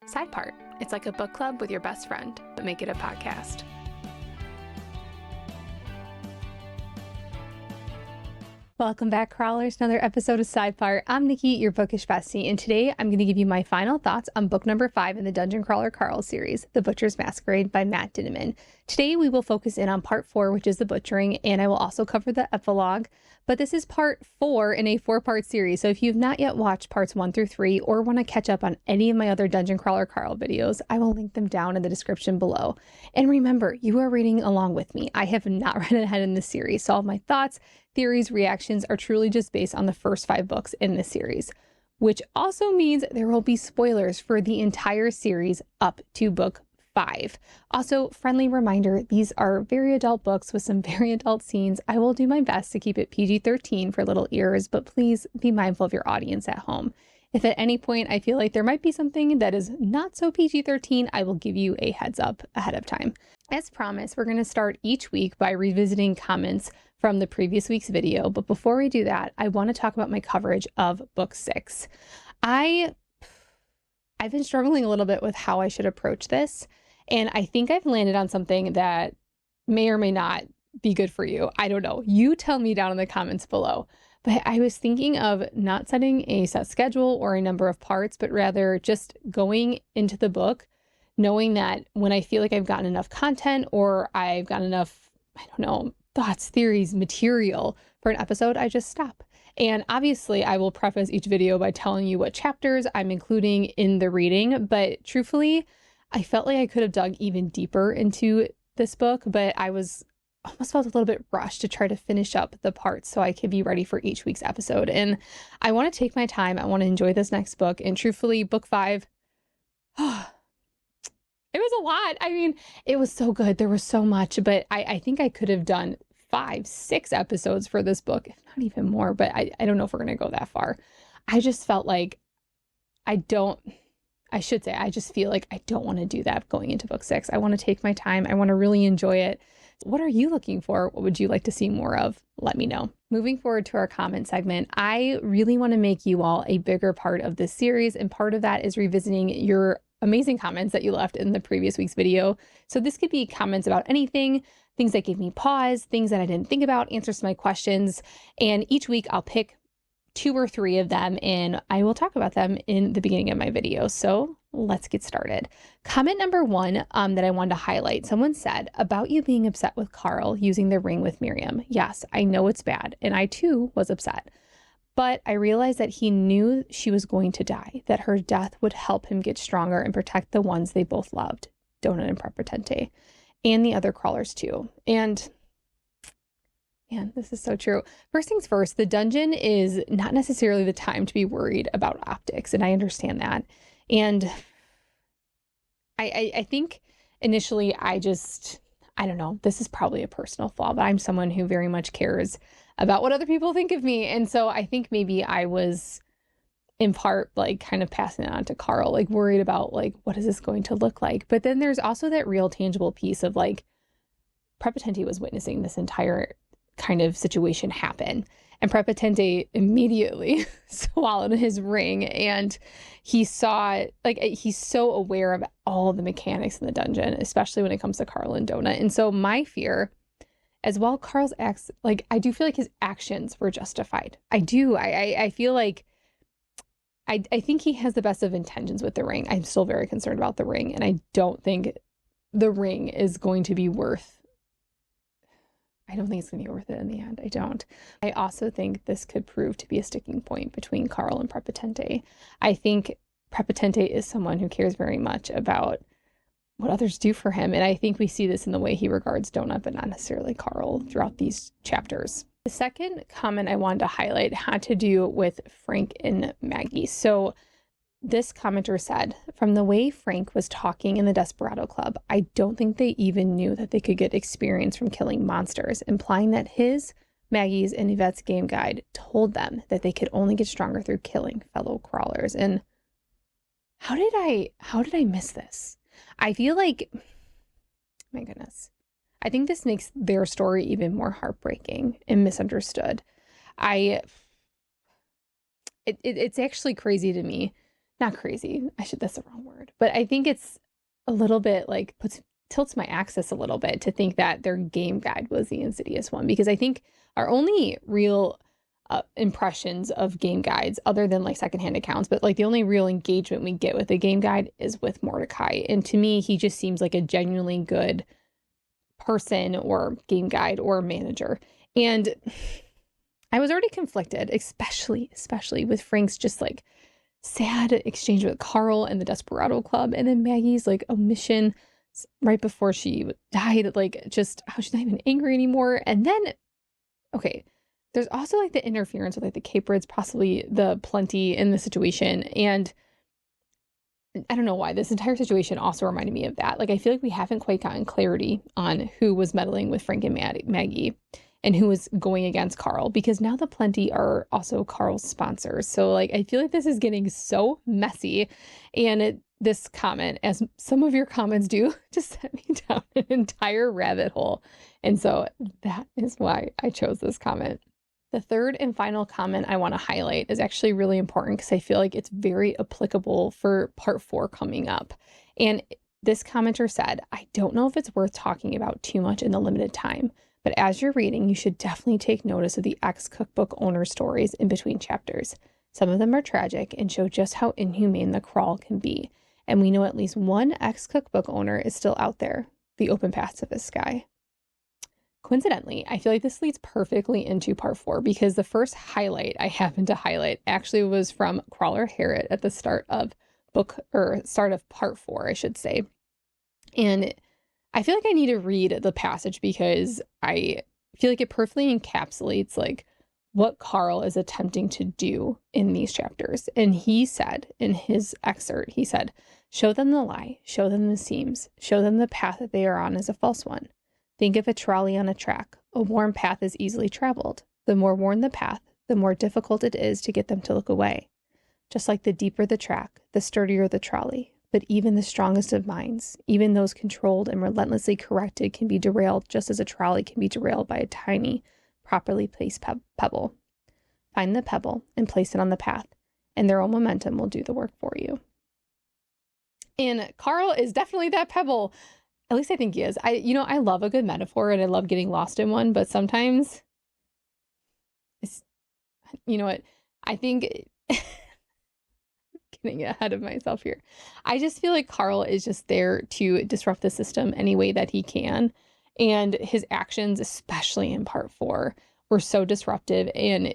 Side Part. It's like a book club with your best friend, but make it a podcast. Welcome back, crawlers. Another episode of Side Part. I'm Nikki, your bookish bestie, and today I'm going to give you my final thoughts on book number 5 in the Dungeon Crawler Carl series, The Butcher's Masquerade by Matt Dinniman. Today we will focus in on part 4, which is the butchering, and I will also cover the epilogue. But this is part 4 in a 4-part series, so if you've not yet watched parts 1 through 3 or want to catch up on any of my other Dungeon Crawler Carl videos, I will link them down in the description below. And remember, you are reading along with me. I have not read ahead in this series, so all of my thoughts, theories, reactions are truly just based on the first 5 books in this series, which also means there will be spoilers for the entire series up to book 5. Also, friendly reminder, these are very adult books with some very adult scenes. I will do my best to keep it PG-13 for little ears, but please be mindful of your audience at home. If at any point I feel like there might be something that is not so PG-13, I will give you a heads up ahead of time. As promised, we're going to start each week by revisiting comments from the previous week's video. But before we do that, I want to talk about my coverage of book 6. I've been struggling a little bit with how I should approach this. And I think I've landed on something that may or may not be good for you. I don't know. You tell me down in the comments below. But I was thinking of not setting a set schedule or a number of parts, but rather just going into the book, knowing that when I feel like I've gotten enough content or I've gotten enough, thoughts, theories, material for an episode, I just stop. And obviously I will preface each video by telling you what chapters I'm including in the reading, but truthfully, I felt like I could have dug even deeper into this book, but I almost felt a little bit rushed to try to finish up the parts so I could be ready for each week's episode. And I want to take my time. I want to enjoy this next book. And truthfully, book 5, it was a lot. I mean, it was so good. There was so much, but I think I could have done 5, 6 episodes for this book, if not even more, but I don't know if we're going to go that far. I just felt like I just feel like I don't want to do that going into book 6. I want to take my time. I want to really enjoy it. What are you looking for? What would you like to see more of? Let me know. Moving forward to our comment segment, I really want to make you all a bigger part of this series. And part of that is revisiting your amazing comments that you left in the previous week's video. So this could be comments about anything, things that gave me pause, things that I didn't think about, answers to my questions. And each week I'll pick 2 or 3 of them and I will talk about them in the beginning of my video. So let's get started. Comment number 1 that I wanted to highlight. Someone said about you being upset with Carl using the ring with Miriam. Yes, I know it's bad. And I too was upset. But I realized that he knew she was going to die, that her death would help him get stronger and protect the ones they both loved, Donut and Prepotente, and the other crawlers too. And man, this is so true. First things first, the dungeon is not necessarily the time to be worried about optics, and I understand that. And I think initially I don't know, this is probably a personal flaw, but I'm someone who very much cares about what other people think of me. And so I think maybe I was in part like kind of passing it on to Carl, like worried about like, what is this going to look like? But then there's also that real tangible piece of like, Prepotente was witnessing this entire kind of situation happen. And Prepotente immediately swallowed his ring, and he saw, like, he's so aware of all the mechanics in the dungeon, especially when it comes to Carl and Donut. And so my fear as well, Carl's acts, like, I do feel like his actions were justified. I do. I feel like I think he has the best of intentions with the ring. I'm still very concerned about the ring, and I don't think the ring is going to be worth I don't think it's going to be worth it in the end. I don't. I also think this could prove to be a sticking point between Carl and Prepotente. I think Prepotente is someone who cares very much about what others do for him. And I think we see this in the way he regards Donut, but not necessarily Carl throughout these chapters. The second comment I wanted to highlight had to do with Frank and Maggie. So this commenter said, from the way Frank was talking in the Desperado Club, I don't think they even knew that they could get experience from killing monsters, implying that his, Maggie's, and Yvette's game guide told them that they could only get stronger through killing fellow crawlers. And how did I miss this? I feel like, my goodness, I think this makes their story even more heartbreaking and misunderstood. It's actually crazy to me not crazy. That's the wrong word. But I think it's a little bit like tilts my axis a little bit to think that their game guide was the insidious one, because I think our only real impressions of game guides, other than like secondhand accounts, but like the only real engagement we get with a game guide is with Mordecai. And to me, he just seems like a genuinely good person or game guide or manager. And I was already conflicted, especially with Frank's just like sad exchange with Carl and the Desperado Club, and then Maggie's like omission right before she died, like just how she's not even angry anymore. And then, okay, there's also like the interference with like the Caperids, possibly the Plenty in the situation. And I don't know why this entire situation also reminded me of that. Like, I feel like we haven't quite gotten clarity on who was meddling with Frank and Maggie and who was going against Carl, because now the Plenty are also Carl's sponsors. So like, I feel like this is getting so messy. And this comment, as some of your comments do, just sent me down an entire rabbit hole. And so that is why I chose this comment. The third and final comment I want to highlight is actually really important because I feel like it's very applicable for part 4 coming up. And this commenter said, I don't know if it's worth talking about too much in the limited time, but as you're reading, you should definitely take notice of the ex-cookbook owner stories in between chapters. Some of them are tragic and show just how inhumane the crawl can be. And we know at least one ex-cookbook owner is still out there, the open pacifist guy. Coincidentally, I feel like this leads perfectly into part 4, because the first highlight I happened to highlight actually was from Crawler Harriet at the start of part 4, I should say. And I feel like I need to read the passage because I feel like it perfectly encapsulates like what Carl is attempting to do in these chapters. And he said in his excerpt, he said, show them the lie, show them the seams, show them the path that they are on is a false one. Think of a trolley on a track. A worn path is easily traveled. The more worn the path, the more difficult it is to get them to look away. Just like the deeper the track, the sturdier the trolley. But even the strongest of minds, even those controlled and relentlessly corrected, can be derailed just as a trolley can be derailed by a tiny, properly placed pebble. Find the pebble and place it on the path, and their own momentum will do the work for you. And Carl is definitely that pebble. At least I think he is. I love a good metaphor and I love getting lost in one, but sometimes it's, you know what, I think getting ahead of myself here. I just feel like Carl is just there to disrupt the system any way that he can. And his actions, especially in part 4, were so disruptive. And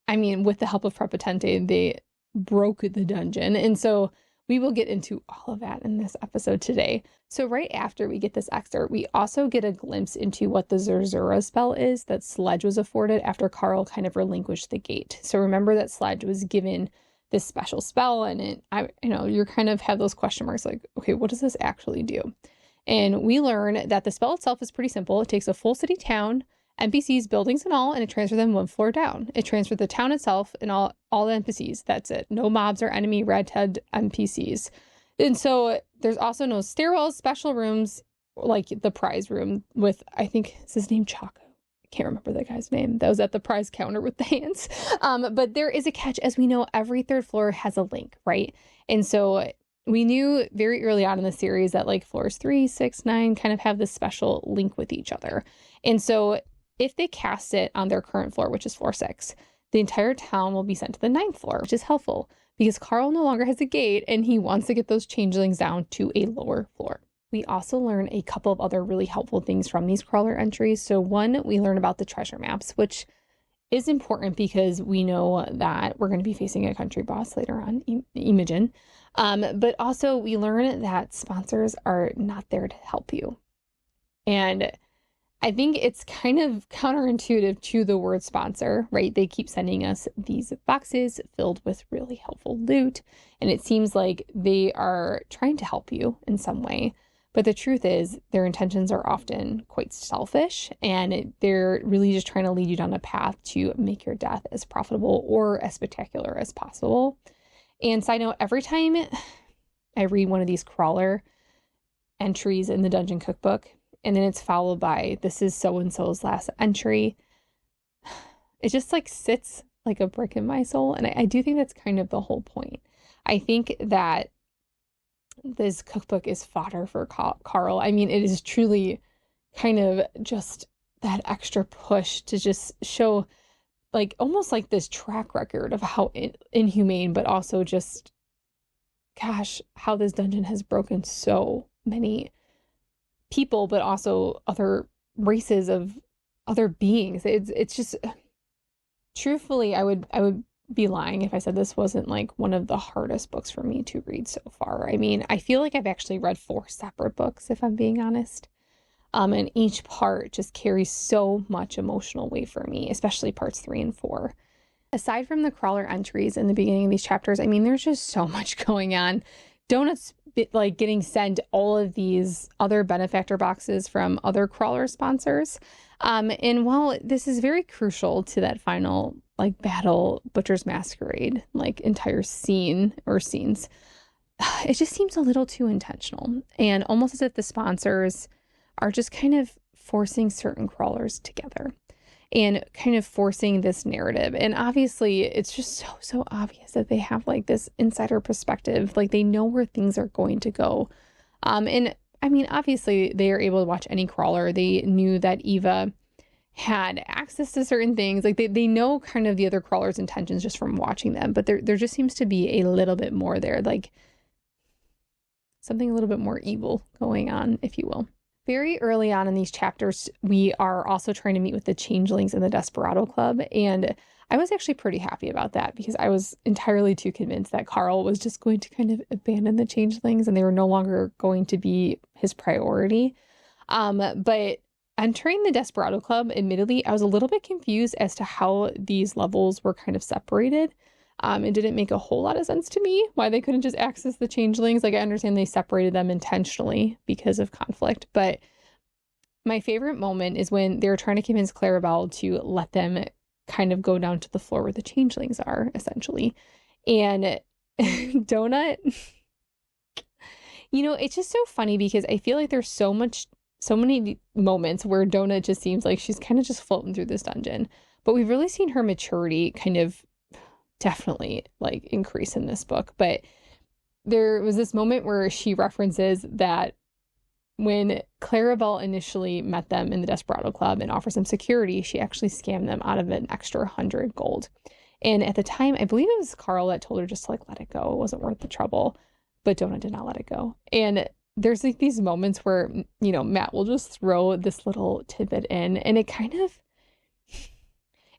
I mean, with the help of Prepotente, they broke the dungeon. And so we will get into all of that in this episode today. So right after we get this excerpt, we also get a glimpse into what the Zerzura spell is that Sledge was afforded after Carl kind of relinquished the gate. So remember that Sledge was given this special spell, and you're kind of have those question marks like, okay, what does this actually do? And we learn that the spell itself is pretty simple. It takes a full city town, NPCs, buildings and all, and it transfers them 1 floor down. It transfers the town itself and all the NPCs. That's it. No mobs or enemy redhead NPCs. And so there's also no stairwells, special rooms, like the prize room with, I think, is his name Chaco? I can't remember the guy's name. That was at the prize counter with the hands. But there is a catch. As we know, every 3rd floor has a link, right? And so we knew very early on in the series that like floors 3, 6, 9 kind of have this special link with each other. And so if they cast it on their current floor, which is floor 6, the entire town will be sent to the 9th floor, which is helpful because Carl no longer has a gate and he wants to get those changelings down to a lower floor. We also learn a couple of other really helpful things from these crawler entries. So one, we learn about the treasure maps, which is important because we know that we're going to be facing a country boss later on, Imogen. But also we learn that sponsors are not there to help you. And I think it's kind of counterintuitive to the word sponsor, right? They keep sending us these boxes filled with really helpful loot. And it seems like they are trying to help you in some way. But the truth is their intentions are often quite selfish and they're really just trying to lead you down a path to make your death as profitable or as spectacular as possible. And side note, every time I read one of these crawler entries in the Dungeon Cookbook, and then it's followed by, this is so-and-so's last entry, it just like sits like a brick in my soul. And I do think that's kind of the whole point. I think that this cookbook is fodder for Carl. I mean, it is truly kind of just that extra push to just show like almost like this track record of how inhumane, but also just, gosh, how this dungeon has broken so many people, but also other races of other beings. It's just, truthfully, I would be lying if I said this wasn't like one of the hardest books for me to read so far. I mean, I feel like I've actually read 4 separate books, if I'm being honest. And each part just carries so much emotional weight for me, especially parts 3 and 4. Aside from the crawler entries in the beginning of these chapters, I mean, there's just so much going on. Donut's like getting sent all of these other benefactor boxes from other crawler sponsors. And while this is very crucial to that final like battle, Butcher's Masquerade, like entire scene or scenes, it just seems a little too intentional and almost as if the sponsors are just kind of forcing certain crawlers together and kind of forcing this narrative. And obviously it's just so obvious that they have like this insider perspective, like they know where things are going to go. And I mean, obviously they are able to watch any crawler. They knew that Eva had access to certain things. Like they know kind of the other crawlers' intentions just from watching them, but there just seems to be a little bit more there, like something a little bit more evil going on, if you will. Very early on in these chapters, we are also trying to meet with the changelings in the Desperado Club. And I was actually pretty happy about that because I was entirely too convinced that Carl was just going to kind of abandon the changelings and they were no longer going to be his priority. But entering the Desperado Club, admittedly, I was a little bit confused as to how these levels were kind of separated. It didn't make a whole lot of sense to me why they couldn't just access the changelings. Like I understand they separated them intentionally because of conflict, but my favorite moment is when they're trying to convince Clarabelle to let them kind of go down to the floor where the changelings are, essentially. And Donut, you know, it's just so funny because I feel like there's so many moments where Donut just seems like she's kind of just floating through this dungeon, but we've really seen her maturity kind of definitely like increase in this book. But there was this moment where she references that when Clarabelle initially met them in the Desperado Club and offers them security, she actually scammed them out of an extra 100 gold. And at the time, I believe it was Carl that told her just to like let it go. It wasn't worth the trouble, but Donut did not let it go. And there's like these moments where, you know, Matt will just throw this little tidbit in and it kind of,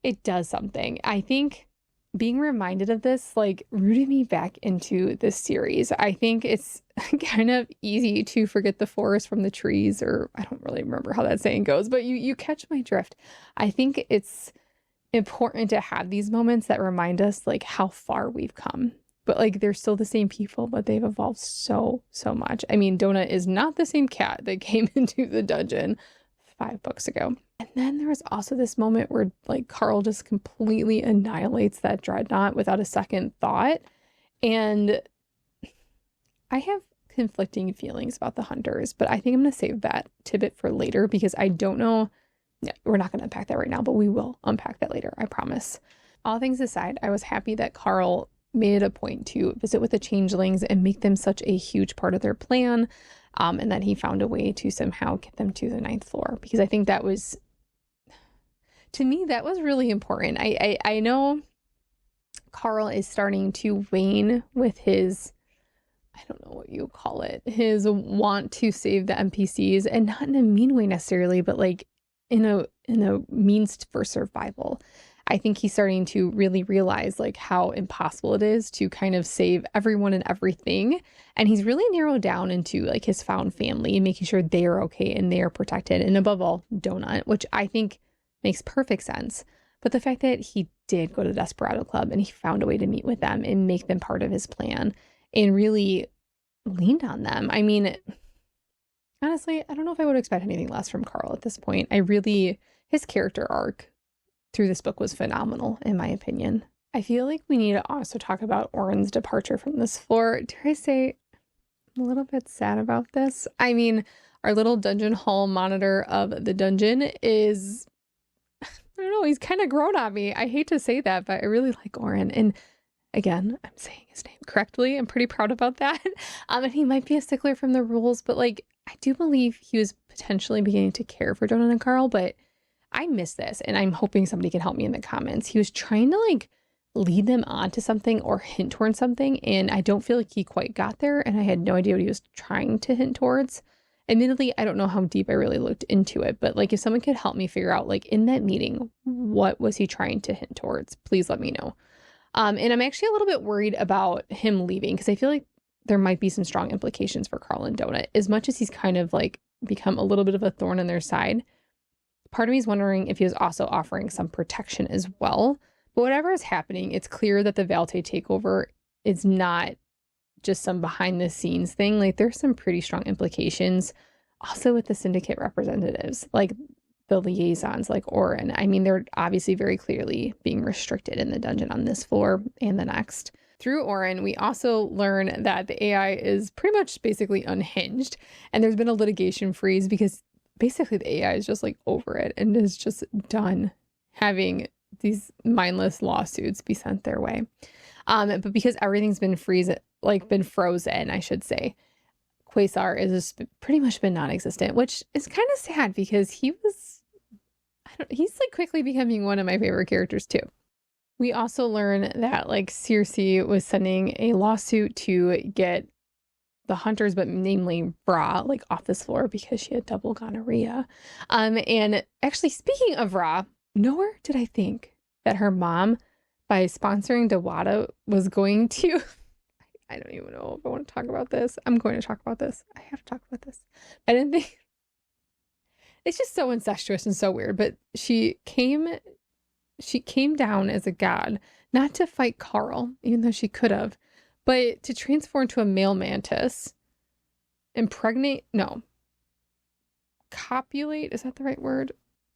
it does something. I think being reminded of this like rooted me back into this series. I think it's kind of easy to forget the forest from the trees, or I don't really remember how that saying goes, but you catch my drift. I think it's important to have these moments that remind us like how far we've come, but like they're still the same people, but they've evolved so much. I mean, Donut is not the same cat that came into the dungeon 5 books ago. And then there was also this moment where like Carl just completely annihilates that dreadnought without a second thought. And I have conflicting feelings about the hunters, but I think I'm going to save that tidbit for later because I don't know. Yeah, we're not going to unpack that right now, but we will unpack that later. I promise. All things aside, I was happy that Carl made it a point to visit with the changelings and make them such a huge part of their plan. And that he found a way to somehow get them to the 9th floor, because I think that was, to me, that was really important. I know Carl is starting to wane with his, I don't know what you call it, his want to save the NPCs, and not in a mean way necessarily, but like in a means for survival. I think he's starting to really realize like how impossible it is to kind of save everyone and everything. And he's really narrowed down into like his found family and making sure they are okay and they are protected. And above all, Donut, which I think makes perfect sense. But the fact that he did go to the Desperado Club and he found a way to meet with them and make them part of his plan and really leaned on them. I mean, honestly, I don't know if I would expect anything less from Carl at this point. His character arc through this book was phenomenal, in my opinion. I feel like we need to also talk about Oren's departure from this floor. Dare I say, I'm a little bit sad about this. I mean, our little dungeon hall monitor of the dungeon is, I don't know, he's kind of grown on me. I hate to say that, but I really like Oren. And Again, I'm saying his name correctly. I'm pretty proud about that. And he might be a stickler from the rules, but like, I do believe he was potentially beginning to care for Donut and Carl, but I miss this. And I'm hoping somebody can help me in the comments. He was trying to like lead them on to something or hint towards something. And I don't feel like he quite got there. And I had no idea what he was trying to hint towards. Admittedly, I don't know how deep I really looked into it, but like if someone could help me figure out like in that meeting, what was he trying to hint towards? Please let me know. And I'm actually a little bit worried about him leaving because I feel like there might be some strong implications for Carl and Donut. As much as he's kind of like become a little bit of a thorn in their side, part of me is wondering if he was also offering some protection as well. But whatever is happening, it's clear that the Valte takeover is not just some behind the scenes thing. Like there's some pretty strong implications also with the syndicate representatives, like the liaisons, like Oren. I mean, they're obviously very clearly being restricted in the dungeon on this floor and the next. Through Oren, we also learn that the AI is pretty much basically unhinged. And there's been a litigation freeze because basically the AI is just like over it and is just done having these mindless lawsuits be sent their way. But because everything's been frozen, I should say, Quasar is pretty much been non-existent, which is kind of sad because he's like quickly becoming one of my favorite characters too. We also learn that like Circe was sending a lawsuit to get the hunters, but namely Vra, like off this floor because she had double gonorrhea. And actually, speaking of Vra, nowhere did I think that her mom, by sponsoring Dawada, was going to. I don't even know if I want to talk about this. I'm going to talk about this. I have to talk about this. I didn't think. It's just so incestuous and so weird. But she came down as a god, not to fight Carl, even though she could have, but to transform into a male mantis, copulate, is that the right word?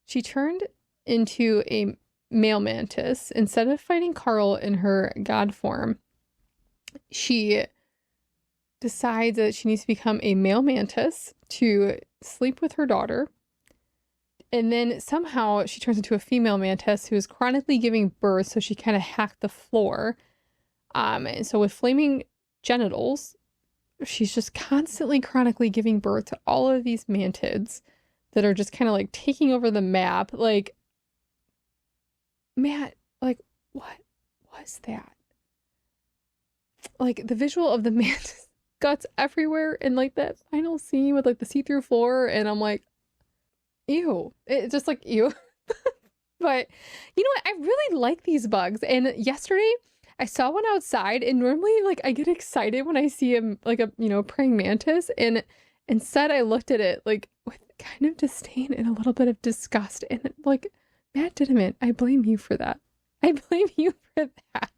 She turned into a male mantis. Instead of fighting Carl in her god form, she decides that she needs to become a male mantis to sleep with her daughter. And then somehow she turns into a female mantis who is chronically giving birth, so she kind of hacked the floor. And so with flaming genitals, she's just constantly chronically giving birth to all of these mantids that are just kind of like taking over the map. Like, Matt, like, what was that? Like, the visual of the mantis guts everywhere in like that final scene with like the see-through floor, and I'm like, ew. It's just like, ew. But you know what? I really like these bugs. And yesterday I saw one outside, and normally like I get excited when I see him like a, praying mantis. And instead I looked at it like with kind of disdain and a little bit of disgust. And like, Matt Dinniman, I blame you for that. I blame you for that.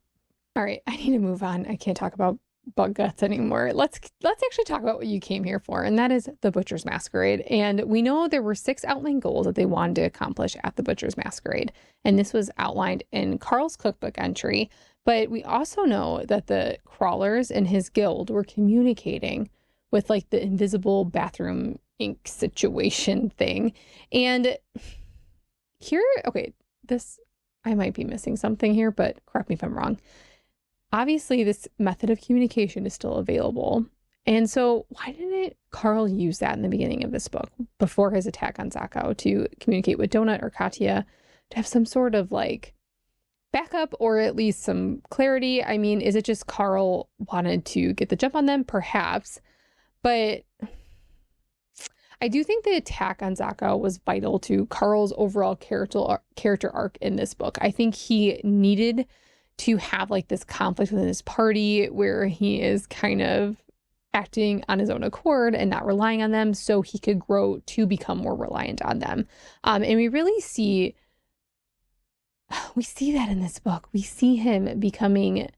All right, I need to move on. I can't talk about bug guts anymore. Let's actually talk about what you came here for, and that is the Butcher's Masquerade. And we know there were 6 outlined goals that they wanted to accomplish at the Butcher's Masquerade, and this was outlined in Carl's cookbook entry. But we also know that the crawlers in his guild were communicating with like the invisible bathroom ink situation thing. And here, okay, this, I might be missing something here, but correct me if I'm wrong. Obviously, this method of communication is still available. And so why didn't Carl use that in the beginning of this book before his attack on Zako to communicate with Donut or Katya to have some sort of like backup or at least some clarity? I mean, is it just Carl wanted to get the jump on them? Perhaps. But I do think the attack on Zako was vital to Carl's overall character arc in this book. I think he needed to have like this conflict within his party where he is kind of acting on his own accord and not relying on them, so he could grow to become more reliant on them. And we really see that in this book. We see him becoming,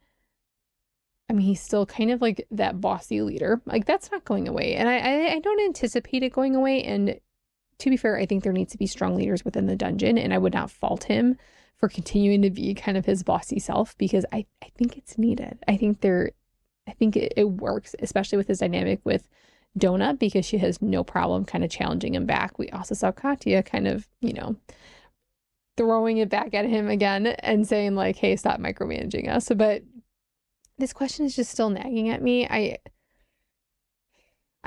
I mean, he's still kind of like that bossy leader. Like, that's not going away. And I don't anticipate it going away. And to be fair, I think there needs to be strong leaders within the dungeon, and I would not fault him for continuing to be kind of his bossy self, because I think it's needed. I think it works, especially with his dynamic with Donut, because she has no problem kind of challenging him back. We also saw Katya kind of, throwing it back at him again and saying like, hey, stop micromanaging us. But this question is just still nagging at me. I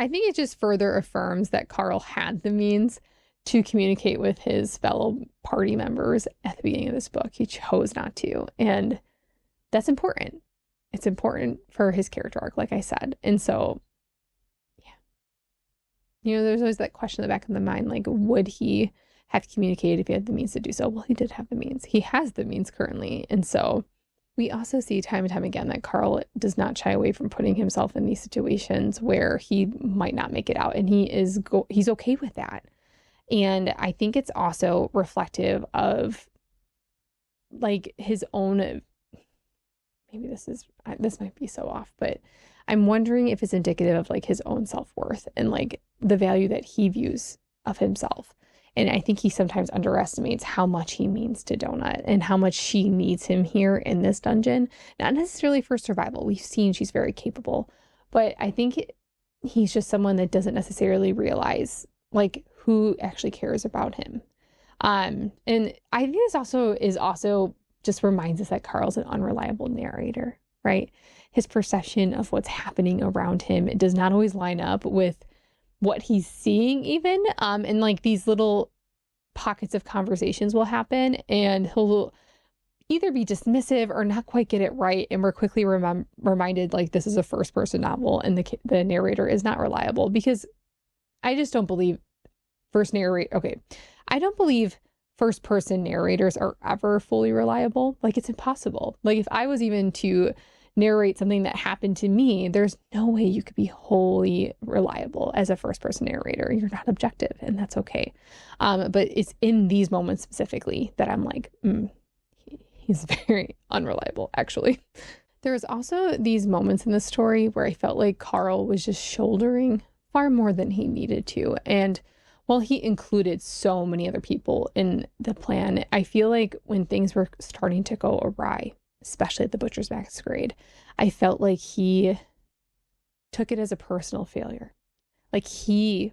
think it just further affirms that Carl had the means to communicate with his fellow party members at the beginning of this book. He chose not to. And that's important. It's important for his character arc, like I said. And so, yeah. There's always that question in the back of the mind, like, would he have communicated if he had the means to do so? Well, he did have the means. He has the means currently. And so we also see time and time again that Carl does not shy away from putting himself in these situations where he might not make it out. And he's okay with that. And I think it's also reflective of like his own, maybe this might be so off, but I'm wondering if it's indicative of like his own self-worth and like the value that he views of himself. And I think he sometimes underestimates how much he means to Donut and how much she needs him here in this dungeon. Not necessarily for survival. We've seen she's very capable, but I think he's just someone that doesn't necessarily realize like who actually cares about him. And I think this also just reminds us that Carl's an unreliable narrator, right? His perception of what's happening around him, it does not always line up with what he's seeing even. And like these little pockets of conversations will happen and he'll either be dismissive or not quite get it right. And we're quickly reminded like this is a first person novel and the narrator is not reliable, because I just don't believe I don't believe first person narrators are ever fully reliable. Like it's impossible. Like if I was even to narrate something that happened to me, there's no way you could be wholly reliable as a first person narrator. You're not objective, and that's okay. But it's in these moments specifically that I'm like, he's very unreliable, actually. There's also these moments in the story where I felt like Carl was just shouldering far more than he needed to. And while he included so many other people in the plan, I feel like when things were starting to go awry, especially at the Butcher's Masquerade, I felt like he took it as a personal failure. Like he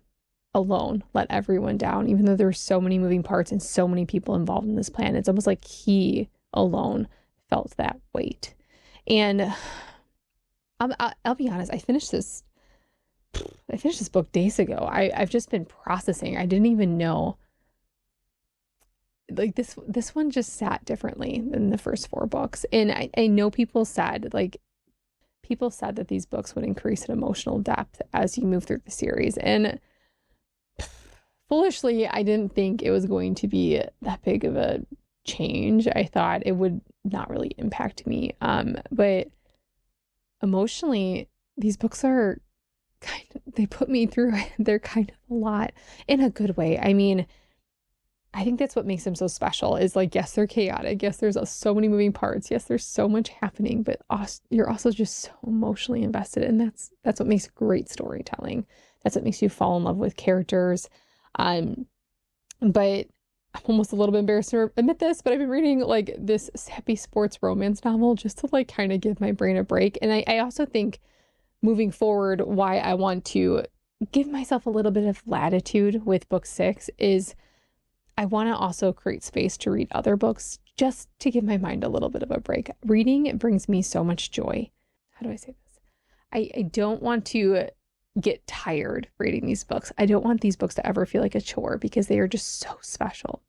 alone let everyone down, even though there were so many moving parts and so many people involved in this plan. It's almost like he alone felt that weight. And I'll be honest, I finished this book days ago. I've just been processing. I didn't even know. Like this one just sat differently than the first 4 books. And I know people said that these books would increase in emotional depth as you move through the series. And foolishly, I didn't think it was going to be that big of a change. I thought it would not really impact me. But emotionally, these books are they put me through it. They're kind of a lot in a good way. I mean, I think that's what makes them so special is like, yes, they're chaotic. Yes, there's so many moving parts. Yes, there's so much happening, but you're also just so emotionally invested. And that's what makes great storytelling. That's what makes you fall in love with characters. But I'm almost a little bit embarrassed to admit this, but I've been reading like this sappy sports romance novel just to like kind of give my brain a break. And I also think moving forward, why I want to give myself a little bit of latitude with book 6 is I want to also create space to read other books just to give my mind a little bit of a break. Reading brings me so much joy. How do I say this? I don't want to get tired reading these books. I don't want these books to ever feel like a chore because they are just so special.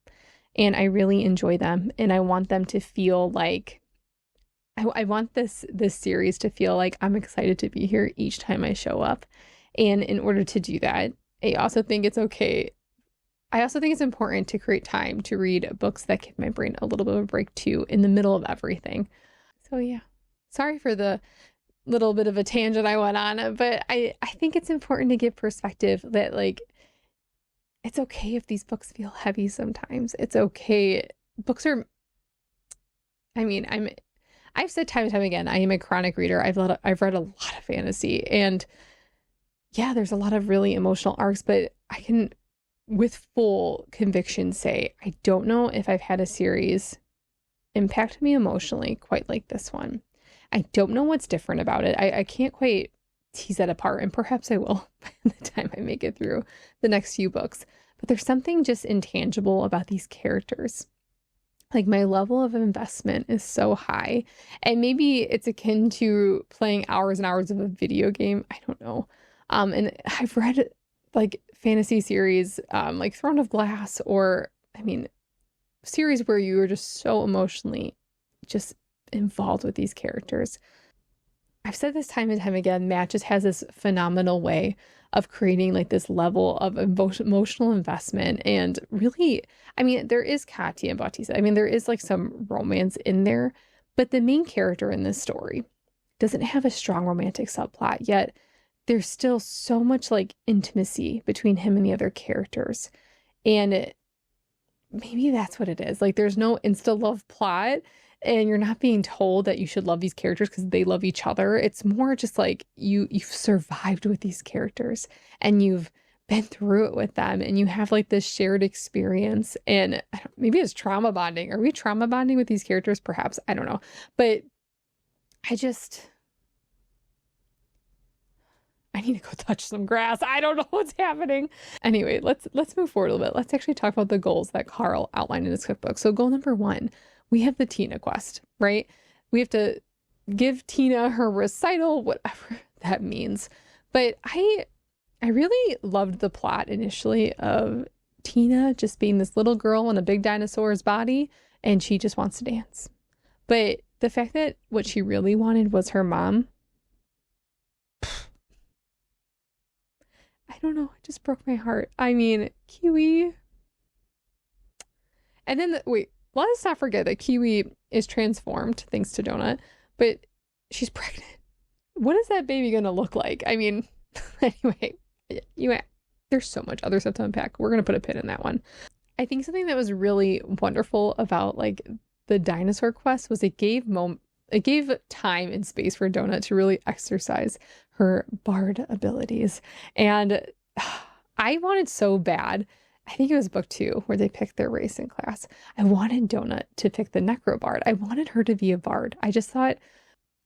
And I really enjoy them. And I want them to feel like I want this series to feel like I'm excited to be here each time I show up. And in order to do that, I also think it's important to create time to read books that give my brain a little bit of a break too in the middle of everything. So yeah, sorry for the little bit of a tangent I went on, but I think it's important to give perspective that like, it's okay if these books feel heavy sometimes. It's okay. I've said time and time again, I am a chronic reader. I've read a lot of fantasy, and yeah, there's a lot of really emotional arcs, but I can with full conviction say, I don't know if I've had a series impact me emotionally quite like this one. I don't know what's different about it. I can't quite tease that apart, and perhaps I will by the time I make it through the next few books. But there's something just intangible about these characters. Like my level of investment is so high. And maybe it's akin to playing hours and hours of a video game. I don't know. And I've read like fantasy series, like Throne of Glass, or I mean, series where you are just so emotionally just involved with these characters. I've said this time and time again, Matt just has this phenomenal way of creating like this level of emotional investment. And really, I mean, there is Katya and Bautista. I mean, there is like some romance in there, but the main character in this story doesn't have a strong romantic subplot, yet there's still so much like intimacy between him and the other characters. And maybe that's what it is. Like there's no insta love plot, and you're not being told that you should love these characters because they love each other. It's more just like you've survived with these characters and you've been through it with them, and you have like this shared experience. And maybe it's trauma bonding. Are we trauma bonding with these characters? Perhaps. I don't know. But I need to go touch some grass. I don't know what's happening. Anyway, let's move forward a little bit. Let's actually talk about the goals that Carl outlined in his cookbook. So goal number 1, we have the Tina quest, right? We have to give Tina her recital, whatever that means. But I really loved the plot initially of Tina just being this little girl in a big dinosaur's body, and she just wants to dance. But the fact that what she really wanted was her mom, I don't know, it just broke my heart. I mean, Kiwi. And then, wait, let us not forget that Kiwi is transformed thanks to Donut, but she's pregnant. What is that baby going to look like? I mean, anyway, there's so much other stuff to unpack. We're going to put a pin in that one. I think something that was really wonderful about like the dinosaur quest was it gave time and space for Donut to really exercise her bard abilities. And I wanted so bad, I think it was book 2 where they picked their race in class. I wanted Donut to pick the necro bard. I wanted her to be a bard. I just thought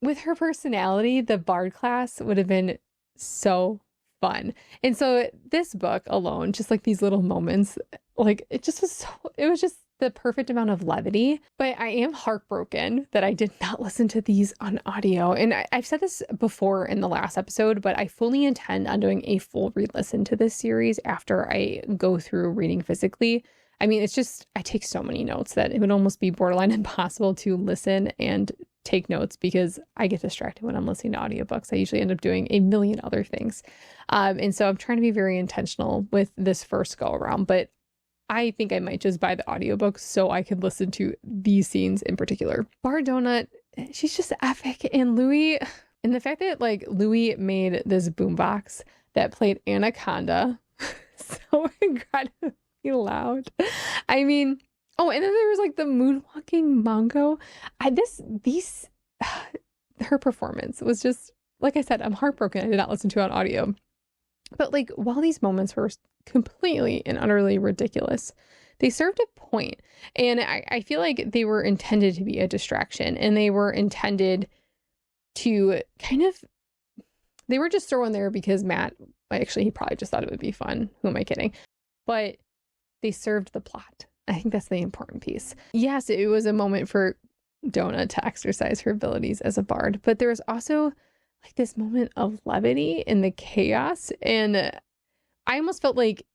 with her personality, the bard class would have been so fun. And so this book alone, just like these little moments, like it was just the perfect amount of levity. But I am heartbroken that I did not listen to these on audio. And I've said this before in the last episode, but I fully intend on doing a full re-listen to this series after I go through reading physically. I mean, I take so many notes that it would almost be borderline impossible to listen and take notes because I get distracted when I'm listening to audiobooks. I usually end up doing a million other things. And so I'm trying to be very intentional with this first go around, but I think I might just buy the audiobook so I could listen to these scenes in particular. Bar Donut, she's just epic. And Louis, and the fact that like Louis made this boombox that played Anaconda so incredibly loud. I mean, oh, and then there was like the moonwalking Mongo. Her performance was just, like I said, I'm heartbroken I did not listen to it on audio. But like, while these moments were completely and utterly ridiculous, they served a point. And I feel like they were intended to be a distraction, and they were intended to they were just thrown there because Matt, actually, he probably just thought it would be fun. Who am I kidding? But they served the plot. I think that's the important piece. Yes, it was a moment for Donut to exercise her abilities as a bard, but there was also like this moment of levity in the chaos. And I almost felt like,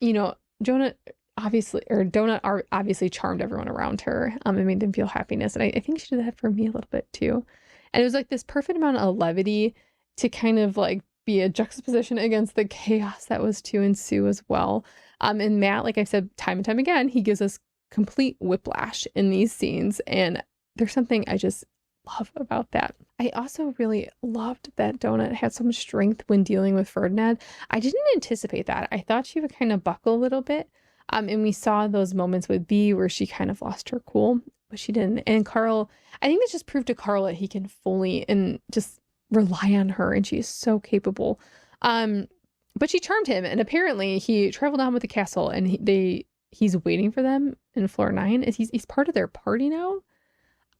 Donut obviously charmed everyone around her and made them feel happiness. And I think she did that for me a little bit too. And it was like this perfect amount of levity to kind of like be a juxtaposition against the chaos that was to ensue as well. And Matt, like I said, time and time again, he gives us complete whiplash in these scenes. And there's something I just love about that. I also really loved that Donut had so much strength when dealing with Ferdinand. I didn't anticipate that. I thought she would kind of buckle a little bit. And we saw those moments with Bee where she kind of lost her cool, but she didn't. And Carl, I think this just proved to Carl that he can fully and just rely on her, and she is so capable. But she charmed him, and apparently he traveled on with the castle, and he's waiting for them in floor 9. He's part of their party now.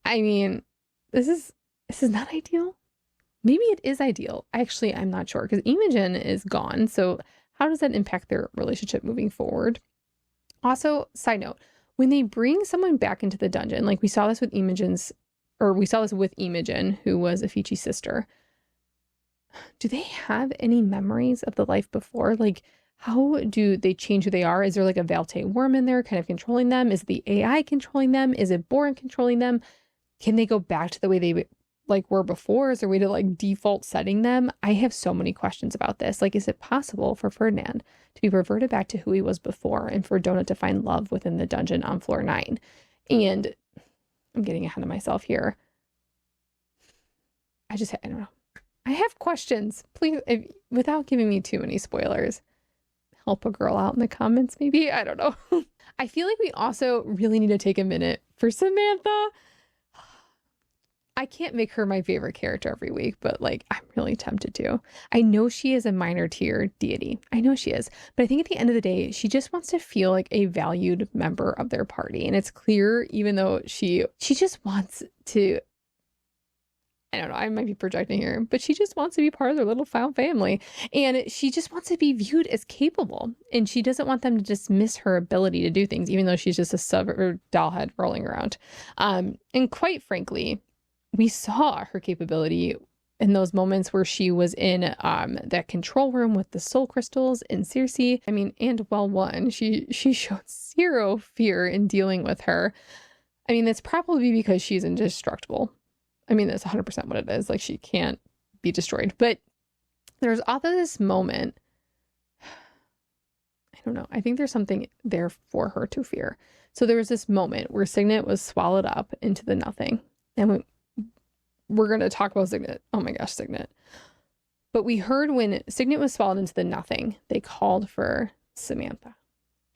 I mean, this is not ideal. Maybe it is ideal. Actually, I'm not sure, because Imogen is gone. So how does that impact their relationship moving forward? Also, side note, when they bring someone back into the dungeon, like we saw this with Imogen, who was Afichi's sister. Do they have any memories of the life before? Like, how do they change who they are? Is there like a Valte worm in there kind of controlling them? Is the AI controlling them? Is it Boren controlling them? Can they go back to the way they like were before? Is there a way to like default setting them? I have so many questions about this. Like, is it possible for Ferdinand to be reverted back to who he was before and for Donut to find love within the dungeon on floor 9? And I'm getting ahead of myself here. I don't know. I have questions. Please, without giving me too many spoilers, help a girl out in the comments, maybe. I don't know. I feel like we also really need to take a minute for Samantha. I can't make her my favorite character every week, but like, I'm really tempted to. I know she is a minor tier deity. I know she is. But I think at the end of the day, she just wants to feel like a valued member of their party. And it's clear, even though she just wants to, I don't know, I might be projecting here, but she just wants to be part of their little found family. And she just wants to be viewed as capable. And she doesn't want them to dismiss her ability to do things, even though she's just a sub or doll head rolling around. And quite frankly, we saw her capability in those moments where she was in that control room with the soul crystals in Circe. I mean, and she showed zero fear in dealing with her. I mean, that's probably because she's indestructible. I mean, that's 100% what it is. Like, she can't be destroyed. But there's also this moment, I don't know, I think there's something there for her to fear. So there was this moment where Signet was swallowed up into the nothing. And we're going to talk about Signet. Oh my gosh, Signet. But we heard when Signet was swallowed into the nothing, they called for Samantha.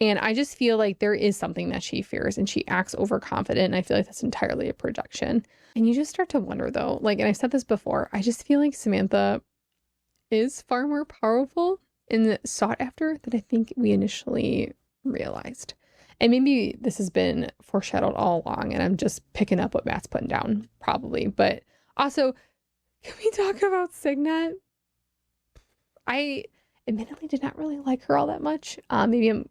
And I just feel like there is something that she fears and she acts overconfident. And I feel like that's entirely a projection. And you just start to wonder though, like, and I've said this before, I just feel like Samantha is far more powerful and sought after than I think we initially realized. And maybe this has been foreshadowed all along and I'm just picking up what Matt's putting down, probably. But also, can we talk about Signet? I admittedly did not really like her all that much. Maybe I'm,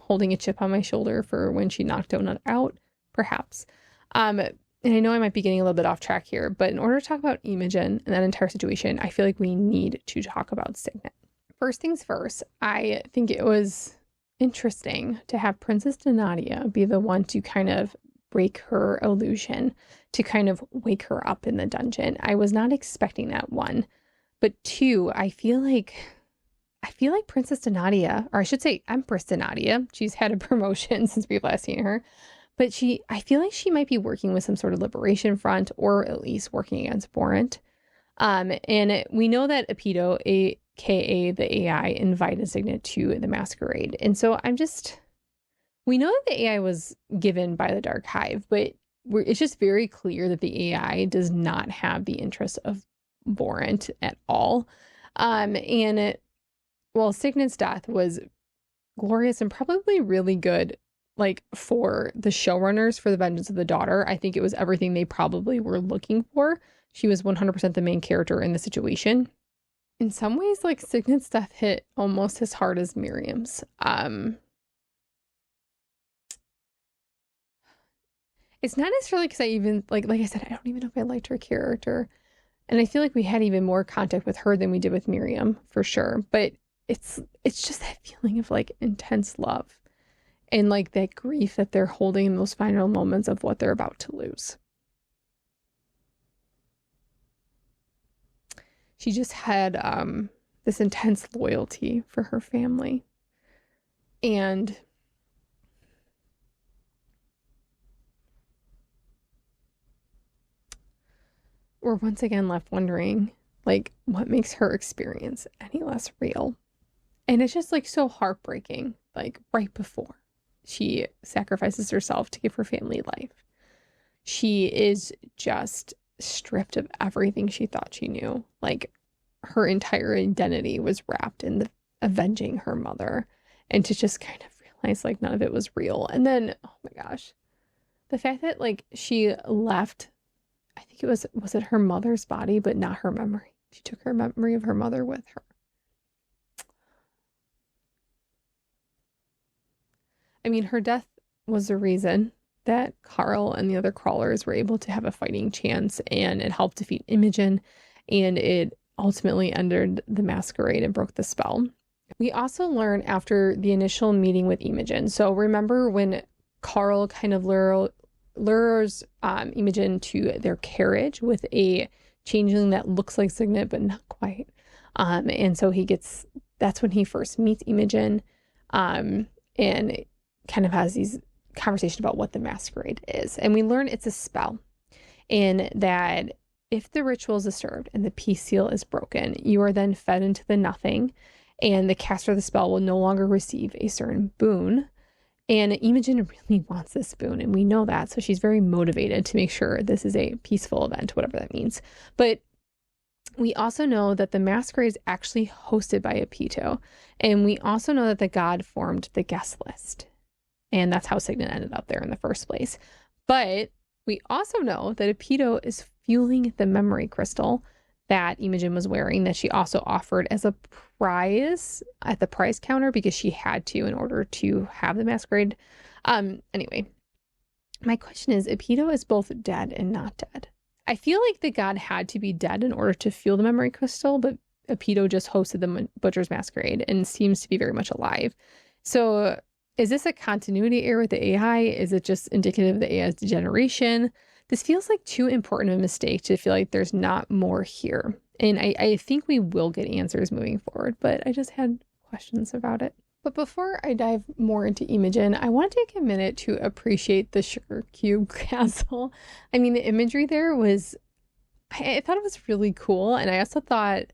holding a chip on my shoulder for when she knocked Donut out, perhaps. And I know I might be getting a little bit off track here, but in order to talk about Imogen and that entire situation, I feel like we need to talk about Signet. First things first, I think it was interesting to have Princess Donatia be the one to kind of break her illusion, to kind of wake her up in the dungeon. I was not expecting that, one. But two, I feel like Princess Donatia, or I should say Empress Donatia, she's had a promotion since we've last seen her, but I feel like she might be working with some sort of liberation front, or at least working against Boren. And we know that Apido, aka the AI, invited Signet to the Masquerade. And so we know that the AI was given by the Dark Hive, but it's just very clear that the AI does not have the interests of Boren at all. Well, Signet's death was glorious and probably really good, like, for the showrunners for The Vengeance of the Daughter. I think it was everything they probably were looking for. She was 100% the main character in the situation. In some ways, like, Signet's death hit almost as hard as Miriam's. It's not necessarily because I even, like I said, I don't even know if I liked her character. And I feel like we had even more contact with her than we did with Miriam, for sure. But it's just that feeling of, like, intense love and, like, that grief that they're holding in those final moments of what they're about to lose. She just had this intense loyalty for her family. And we're once again left wondering, like, what makes her experience any less real? And it's just, like, so heartbreaking, like, right before she sacrifices herself to give her family life. She is just stripped of everything she thought she knew. Like, her entire identity was wrapped in avenging her mother, and to just kind of realize, like, none of it was real. And then, oh my gosh, the fact that, like, she left, I think was it her mother's body, but not her memory. She took her memory of her mother with her. I mean, her death was the reason that Carl and the other crawlers were able to have a fighting chance, and it helped defeat Imogen, and it ultimately ended the masquerade and broke the spell. We also learn after the initial meeting with Imogen. So remember when Carl kind of lures Imogen to their carriage with a changeling that looks like Signet, but not quite. And so that's when he first meets Imogen, and kind of has these conversations about what the masquerade is. And we learn it's a spell, and that if the ritual is disturbed and the peace seal is broken, you are then fed into the nothing, and the caster of the spell will no longer receive a certain boon. And Imogen really wants this boon, and we know that. So she's very motivated to make sure this is a peaceful event, whatever that means. But we also know that the masquerade is actually hosted by Epito. And we also know that the god formed the guest list. And that's how Signet ended up there in the first place. But we also know that Epito is fueling the memory crystal that Imogen was wearing, that she also offered as a prize at the prize counter because she had to in order to have the masquerade. Anyway, my question is, Epito is both dead and not dead. I feel like the god had to be dead in order to fuel the memory crystal, but Epito just hosted the Butcher's Masquerade and seems to be very much alive. So is this a continuity error with the AI? Is it just indicative of the AI's degeneration? This feels like too important of a mistake to feel like there's not more here. And I think we will get answers moving forward, but I just had questions about it. But before I dive more into Imogen, I want to take a minute to appreciate the sugar cube castle. I mean, the imagery there was, I thought it was really cool. And I also thought,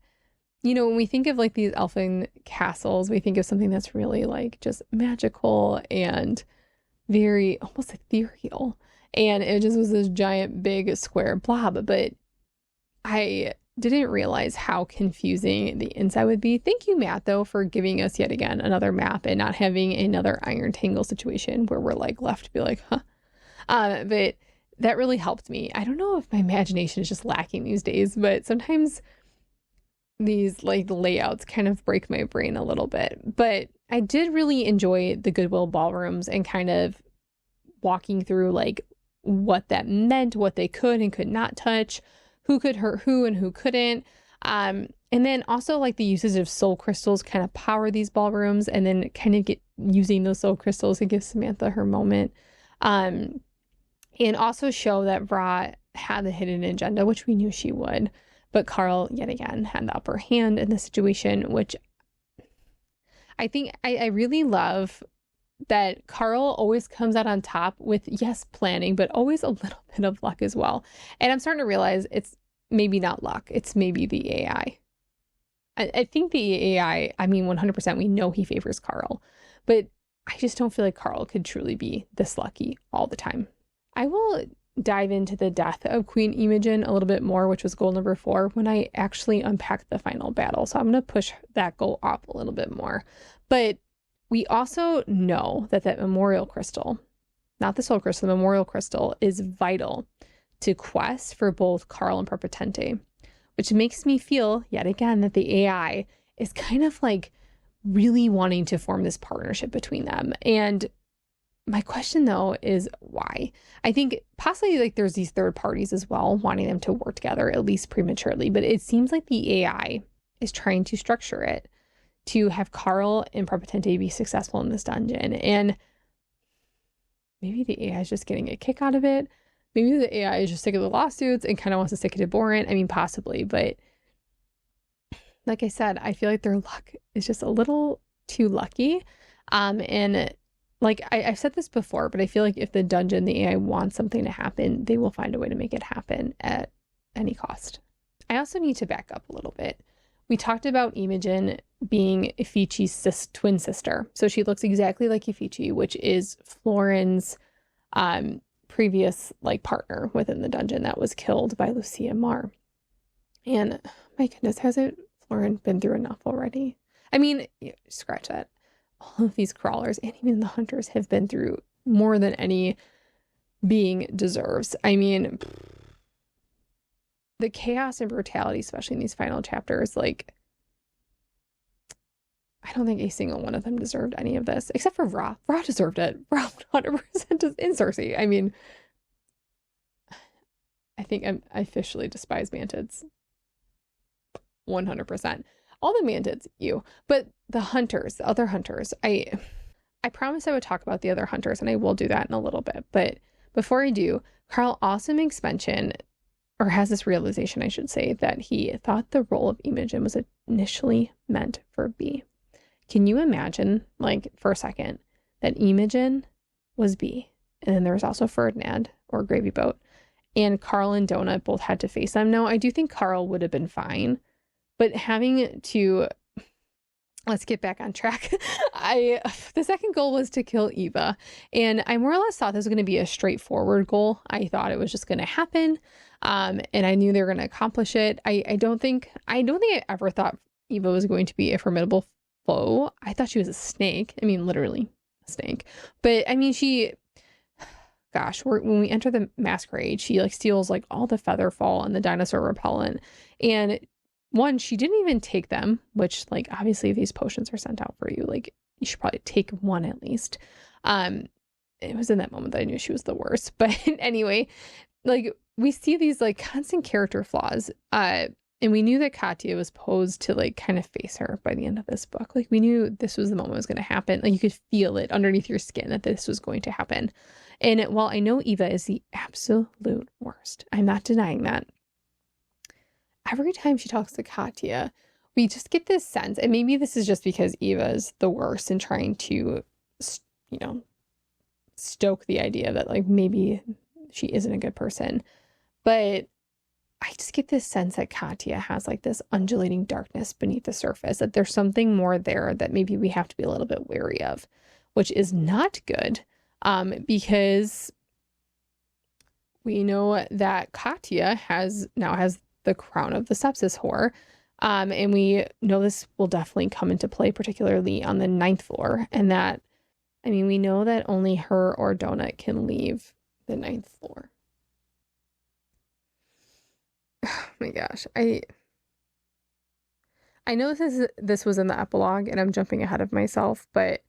you know, when we think of like these elfin castles, we think of something that's really like just magical and very almost ethereal. And it just was this giant, big square blob. But I didn't realize how confusing the inside would be. Thank you, Matt, though, for giving us yet again another map and not having another iron tangle situation where we're like left to be like, huh. But that really helped me. I don't know if my imagination is just lacking these days, but sometimes these like layouts kind of break my brain a little bit. But I did really enjoy the Goodwill ballrooms and kind of walking through like what that meant, what they could and could not touch, who could hurt who and who couldn't. And then also like the usage of soul crystals kind of power these ballrooms, and then kind of get using those soul crystals to give Samantha her moment. And also show that Vra had the hidden agenda, which we knew she would. But Carl, yet again, had the upper hand in the situation, which I think I really love that Carl always comes out on top with, yes, planning, but always a little bit of luck as well. And I'm starting to realize it's maybe not luck. It's maybe the AI. I think the AI, I mean, 100% we know he favors Carl, but I just don't feel like Carl could truly be this lucky all the time. I will dive into the death of Queen Imogen a little bit more, which was goal number 4, when I actually unpack the final battle. So I'm going to push that goal up a little bit more. But we also know that that memorial crystal, not the soul crystal, the memorial crystal is vital to quest for both Carl and Perpetente, which makes me feel yet again that the AI is kind of like really wanting to form this partnership between them. And my question though is why? I think possibly like there's these third parties as well wanting them to work together, at least prematurely, but it seems like the AI is trying to structure it to have Carl and Perpetente be successful in this dungeon. And maybe the AI is just getting a kick out of it. Maybe the AI is just sick of the lawsuits and kind of wants to stick it to Borant. I mean, possibly, but like I said, I feel like their luck is just a little too lucky. And like I've said this before, but I feel like if the dungeon, the AI wants something to happen, they will find a way to make it happen at any cost. I also need to back up a little bit. We talked about Imogen being Ifichi's twin sister. So she looks exactly like Ifichi, which is Florin's previous like partner within the dungeon that was killed by Lucia Marr. And my goodness, hasn't Florin been through enough already? I mean, scratch that. All of these crawlers and even the hunters have been through more than any being deserves. I mean, the chaos and brutality, especially in these final chapters, like I don't think a single one of them deserved any of this, except for Ra. Ra deserved it. Ra 100% in Cersei. I mean, I think I officially despise mantids. 100%. All the mantids, you. But the hunters, the other hunters, I promised I would talk about the other hunters, and I will do that in a little bit. But before I do, Carl also makes mention, or has this realization, I should say, that he thought the role of Imogen was initially meant for B. Can you imagine, like, for a second, that Imogen was B, and then there was also Ferdinand, or Gravy Boat, and Carl and Donut both had to face them? Now, I do think Carl would have been fine, but having to... Let's get back on track. The second goal was to kill Eva, and I more or less thought this was going to be a straightforward goal. I thought it was just going to happen, and I knew they were going to accomplish it. I don't think I ever thought Eva was going to be a formidable foe. I thought she was a snake. I mean, literally a snake. But I mean, when we enter the Masquerade, she like steals like all the feather fall and the dinosaur repellent, and one, she didn't even take them, which, like, obviously if these potions are sent out for you, like, you should probably take one at least. It was in that moment that I knew she was the worst. But anyway, like, we see these like constant character flaws. And we knew that Katya was posed to like kind of face her by the end of this book. Like, we knew this was the moment it was going to happen. Like, you could feel it underneath your skin that this was going to happen. And while I know Eva is the absolute worst, I'm not denying that. Every time she talks to Katya, we just get this sense, and maybe this is just because Eva is the worst and trying to, stoke the idea that, like, maybe she isn't a good person. But I just get this sense that Katya has, like, this undulating darkness beneath the surface, that there's something more there that maybe we have to be a little bit wary of, which is not good, because we know that Katya now has the crown of the sepsis whore. And we know this will definitely come into play, particularly on the 9th floor. And that, I mean, we know that only her or Donut can leave the 9th floor. Oh my gosh. I know this was in the epilogue and I'm jumping ahead of myself, but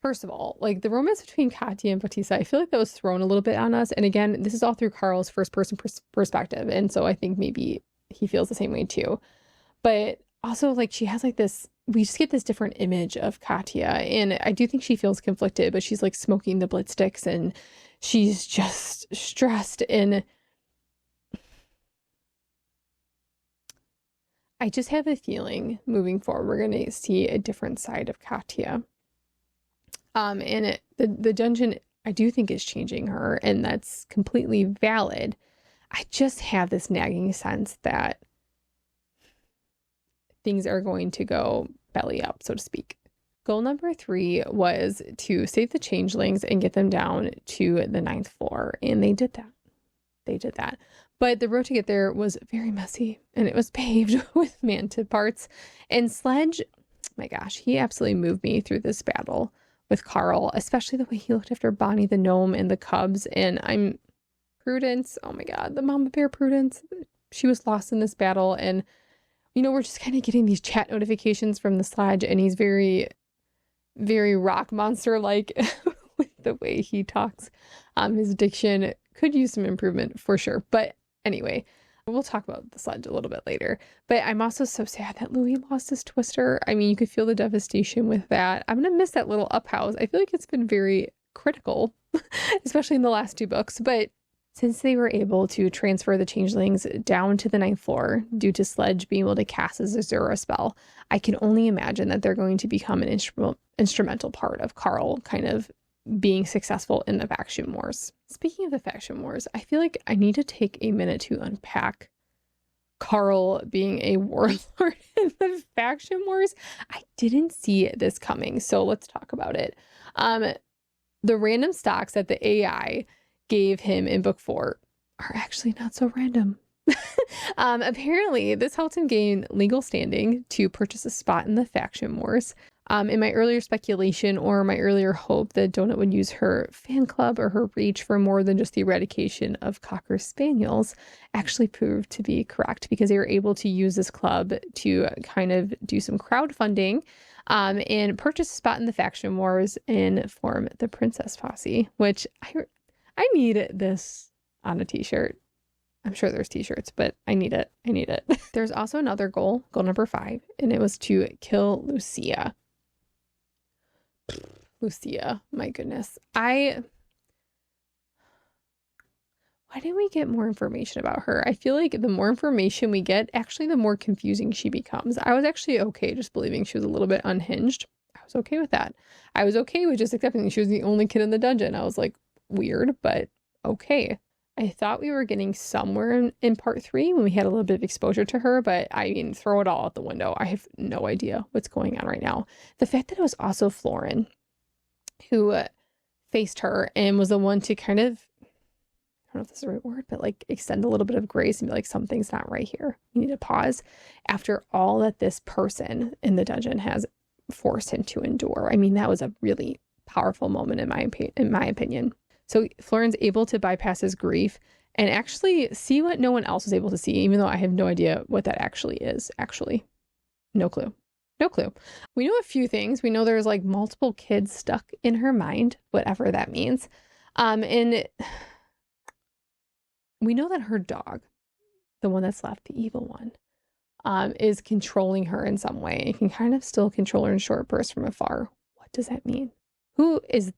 first of all, like, the romance between Katya and Bautista, I feel like that was thrown a little bit on us. And again, this is all through Carl's first person perspective. And so I think maybe he feels the same way too. But also, like, she has like this, we just get this different image of Katya. And I do think she feels conflicted, but she's like smoking the Blitz sticks and she's just stressed. And I just have a feeling moving forward, we're going to see a different side of Katya. And the dungeon, I do think, is changing her, and that's completely valid. I just have this nagging sense that things are going to go belly up, so to speak. Goal number 3 was to save the changelings and get them down to the 9th floor, and they did that. But the road to get there was very messy, and it was paved with mantid parts. And Sledge, my gosh, he absolutely moved me through this battle with Carl, especially the way he looked after Bonnie the gnome and the cubs. And Prudence, oh my god, the mama bear Prudence, she was lost in this battle. And we're just kind of getting these chat notifications from the Sledge, and he's very, very rock monster like with the way he talks. His diction could use some improvement for sure, but anyway, we'll talk about the Sledge a little bit later. But I'm also so sad that Louis lost his Twister. I mean, you could feel the devastation with that. I'm going to miss that little up house. I feel like it's been very critical, especially in the last 2 books. But since they were able to transfer the changelings down to the 9th floor due to Sledge being able to cast a Zazura spell, I can only imagine that they're going to become an instrumental part of Carl kind of being successful in the faction wars. Speaking of the faction wars, I feel like I need to take a minute to unpack Carl being a warlord in the faction wars. I didn't see this coming, so let's talk about it. The random stocks that the AI gave him in book 4 are actually not so random. Apparently, this helped him gain legal standing to purchase a spot in the faction wars. In my earlier speculation or my earlier hope that Donut would use her fan club or her reach for more than just the eradication of Cocker Spaniels actually proved to be correct, because they were able to use this club to kind of do some crowdfunding and purchase a spot in the faction wars and form the Princess Posse, which I need this on a t-shirt. I'm sure there's t-shirts, but I need it. There's also another goal number 5, and it was to kill Lucia. Lucia, my goodness. Why didn't we get more information about her? I feel like the more information we get, actually the more confusing she becomes. I was actually okay just believing she was a little bit unhinged. I was okay with that. I was okay with just accepting that she was the only kid in the dungeon. I was like, weird, but okay. I thought we were getting somewhere in part 3 when we had a little bit of exposure to her, but I mean, throw it all out the window. I have no idea what's going on right now. The fact that it was also Florin who faced her and was the one to kind of, I don't know if this is the right word, but like extend a little bit of grace and be like, something's not right here. You need to pause after all that this person in the dungeon has forced him to endure. I mean, that was a really powerful moment in my opinion. So Florin's able to bypass his grief and actually see what no one else was able to see, even though I have no idea what that actually is. Actually, no clue. We know a few things. We know there's like multiple kids stuck in her mind, whatever that means. And we know that her dog, the one that's left, the evil one, is controlling her in some way. It can kind of still control her in short bursts from afar. What does that mean? Who is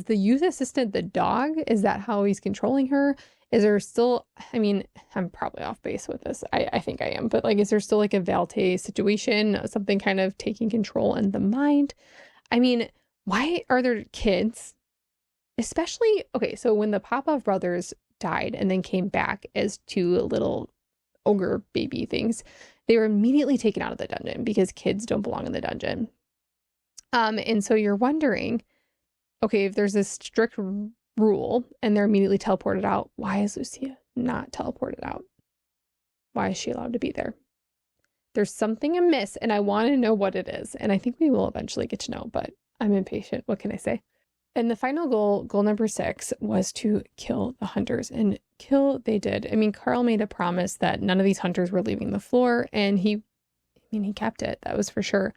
the youth assistant the dog? Is that how he's controlling her? Is there still, I mean, I'm probably off base with this. I think I am, but like, is there still like a Valte situation, something kind of taking control in the mind? I mean, why are there kids, especially, okay, so when the Popov brothers died and then came back as 2 little ogre baby things, they were immediately taken out of the dungeon because kids don't belong in the dungeon. And so you're wondering, okay, if there's this strict rule and they're immediately teleported out, why is Lucia not teleported out? Why is she allowed to be there? There's something amiss and I want to know what it is. And I think we will eventually get to know, but I'm impatient. What can I say? And the final goal number 6, was to kill the hunters, and kill they did. I mean, Carl made a promise that none of these hunters were leaving the floor, and he kept it. That was for sure.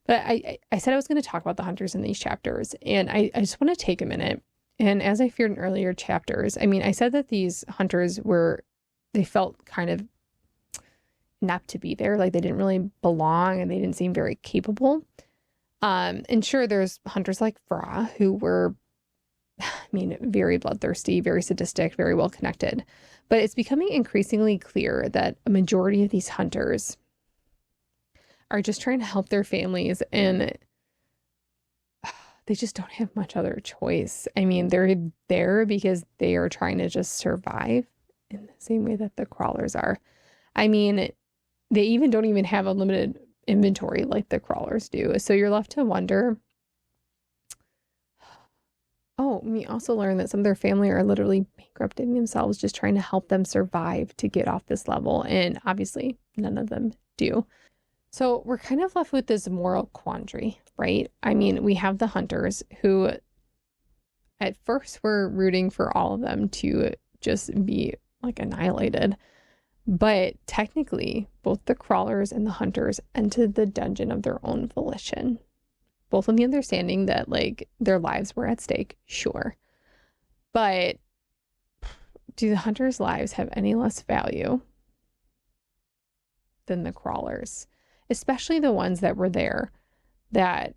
But I said I was going to talk about the hunters in these chapters, and I just want to take a minute. And as I feared in earlier chapters, I mean, I said that these hunters they felt kind of inept to be there. Like they didn't really belong and they didn't seem very capable. And sure, there's hunters like Fra who were, I mean, very bloodthirsty, very sadistic, very well connected. But it's becoming increasingly clear that a majority of these hunters are just trying to help their families, and they just don't have much other choice. I mean, they're there because they are trying to just survive in the same way that the crawlers are. I mean, they even don't even have a limited inventory like the crawlers do. So you're left to wonder. Oh, we also learned that some of their family are literally bankrupting themselves, just trying to help them survive to get off this level. And obviously none of them do. So we're kind of left with this moral quandary, right? I mean, we have the hunters who at first were rooting for all of them to just be like annihilated. But technically, both the crawlers and the hunters entered the dungeon of their own volition. Both with the understanding that like their lives were at stake, sure. But do the hunters' lives have any less value than the crawlers? Especially the ones that were there that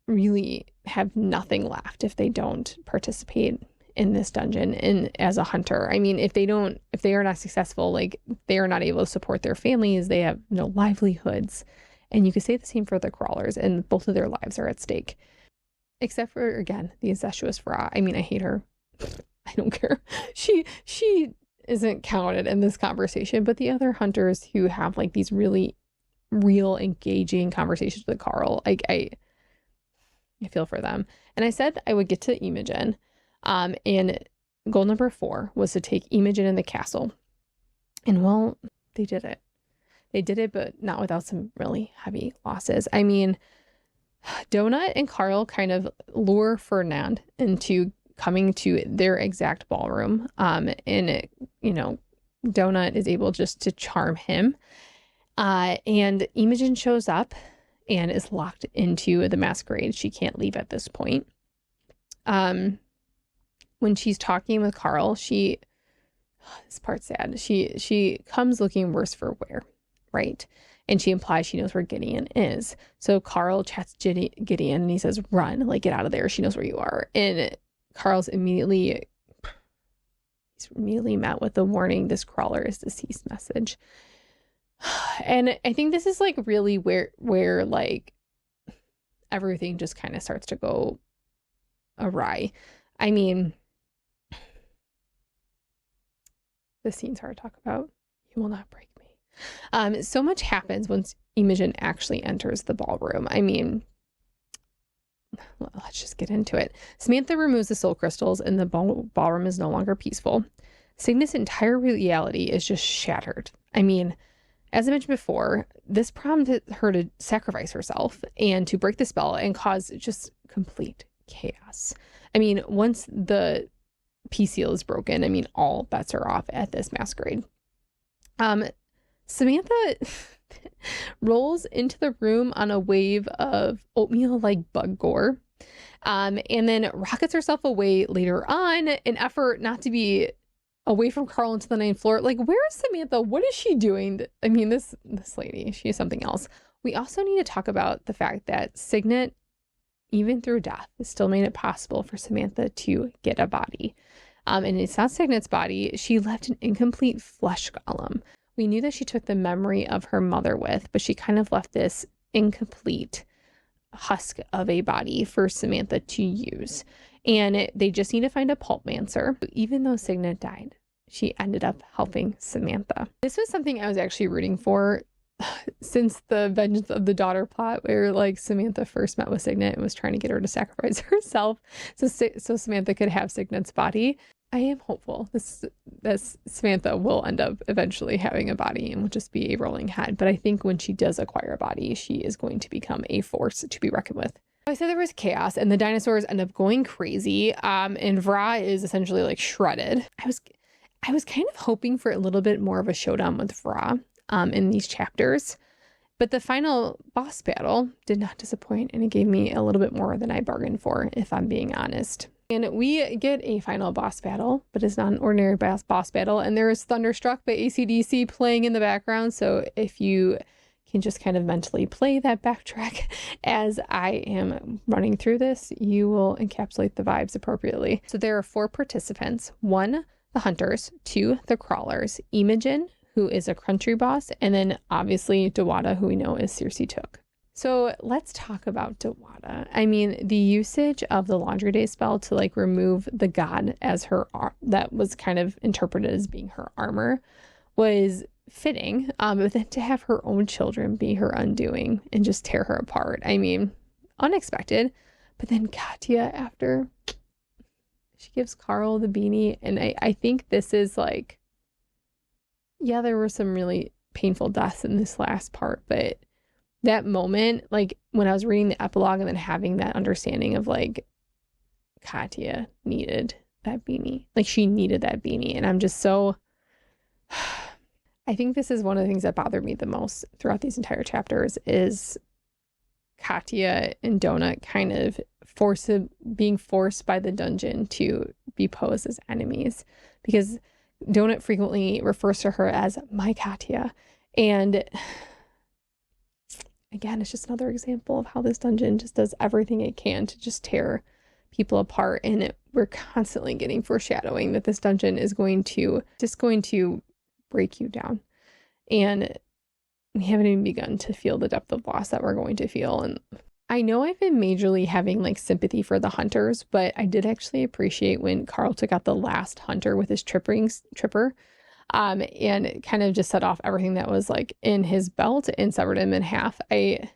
really have nothing left if they don't participate in this dungeon and as a hunter. I mean, if they are not successful, like they are not able to support their families, they have no livelihoods. And you could say the same for the crawlers, and both of their lives are at stake. Except for, again, the incestuous Fra. I mean, I hate her. I don't care. She isn't counted in this conversation, but the other hunters who have like these really real engaging conversations with Carl, like I feel for them. And I said I would get to Imogen. And goal number 4 was to take Imogen in the castle. And well, they did it. They did it, but not without some really heavy losses. I mean, Donut and Carl kind of lure Ferdinand into coming to their exact ballroom. Donut is able just to charm him. And Imogen shows up and is locked into the masquerade. She can't leave at this point. When she's talking with Carl, this part's sad. She comes looking worse for wear, right? And she implies she knows where Gideon is. So Carl chats Gideon and he says, run, like, get out of there. She knows where you are. And Carl's immediately met with the warning, this crawler is deceased message. And I think this is like really where like everything just kind of starts to go awry. I mean, this scene's hard to talk about. You will not break me. So much happens once Imogen actually enters the ballroom. I mean, let's just get into it. Samantha removes the soul crystals and the ballroom is no longer peaceful. Cygnet's entire reality is just shattered. I mean, as I mentioned before, this prompted her to sacrifice herself and to break the spell and cause just complete chaos. I mean, once the peace seal is broken, I mean, all bets are off at this masquerade. Samantha rolls into the room on a wave of oatmeal-like bug gore, and then rockets herself away later on in effort not to be away from Carl into the 9th floor. Like, where is Samantha? What is she doing? I mean, this lady, she is something else. We also need to talk about the fact that Cygnet, even through death, still made it possible for Samantha to get a body. And it's not Cygnet's body. She left an incomplete flesh golem. We knew that she took the memory of her mother with, but she kind of left this incomplete husk of a body for Samantha to use. And they just need to find a pulpmancer. Even though Cygnet died, she ended up helping Samantha. This was something I was actually rooting for since the Vengeance of the Daughter plot, where like Samantha first met with Cygnet and was trying to get her to sacrifice herself so Samantha could have Cygnet's body. I am hopeful this Samantha will end up eventually having a body and will just be a rolling head. But I think when she does acquire a body, she is going to become a force to be reckoned with. I said there was chaos and the dinosaurs end up going crazy. And Vra is essentially like shredded. I was kind of hoping for a little bit more of a showdown with Vra in these chapters. But the final boss battle did not disappoint, and it gave me a little bit more than I bargained for, if I'm being honest. And we get a final boss battle, but it's not an ordinary boss battle. And there is Thunderstruck by AC/DC playing in the background. So if you can just kind of mentally play that backtrack as I am running through this, you will encapsulate the vibes appropriately. So there are 4 participants. 1, the hunters. 2, the crawlers. Imogen, who is a country boss, and then obviously Dewada, who we know is Circe Took. So let's talk about Dewada. I mean, the usage of the Laundry Day spell to like remove the god as her, that was kind of interpreted as being her armor, was fitting. But then to have her own children be her undoing and just tear her apart. I mean, unexpected. But then Katya, after she gives Carl the beanie, and I think this is like, yeah, there were some really painful deaths in this last part, but that moment, like when I was reading the epilogue and then having that understanding of like Katya needed that beanie, like she needed that beanie. And I'm just so, I think this is one of the things that bothered me the most throughout these entire chapters is Katya and Donut kind of being forced by the dungeon to be posed as enemies, because Donut frequently refers to her as my Katya. And again, it's just another example of how this dungeon just does everything it can to just tear people apart. And we're constantly getting foreshadowing that this dungeon is going to break you down. And we haven't even begun to feel the depth of loss that we're going to feel. And I know I've been majorly having like sympathy for the hunters, but I did actually appreciate when Carl took out the last hunter with his tripper, and kind of just set off everything that was like in his belt and severed him in half. In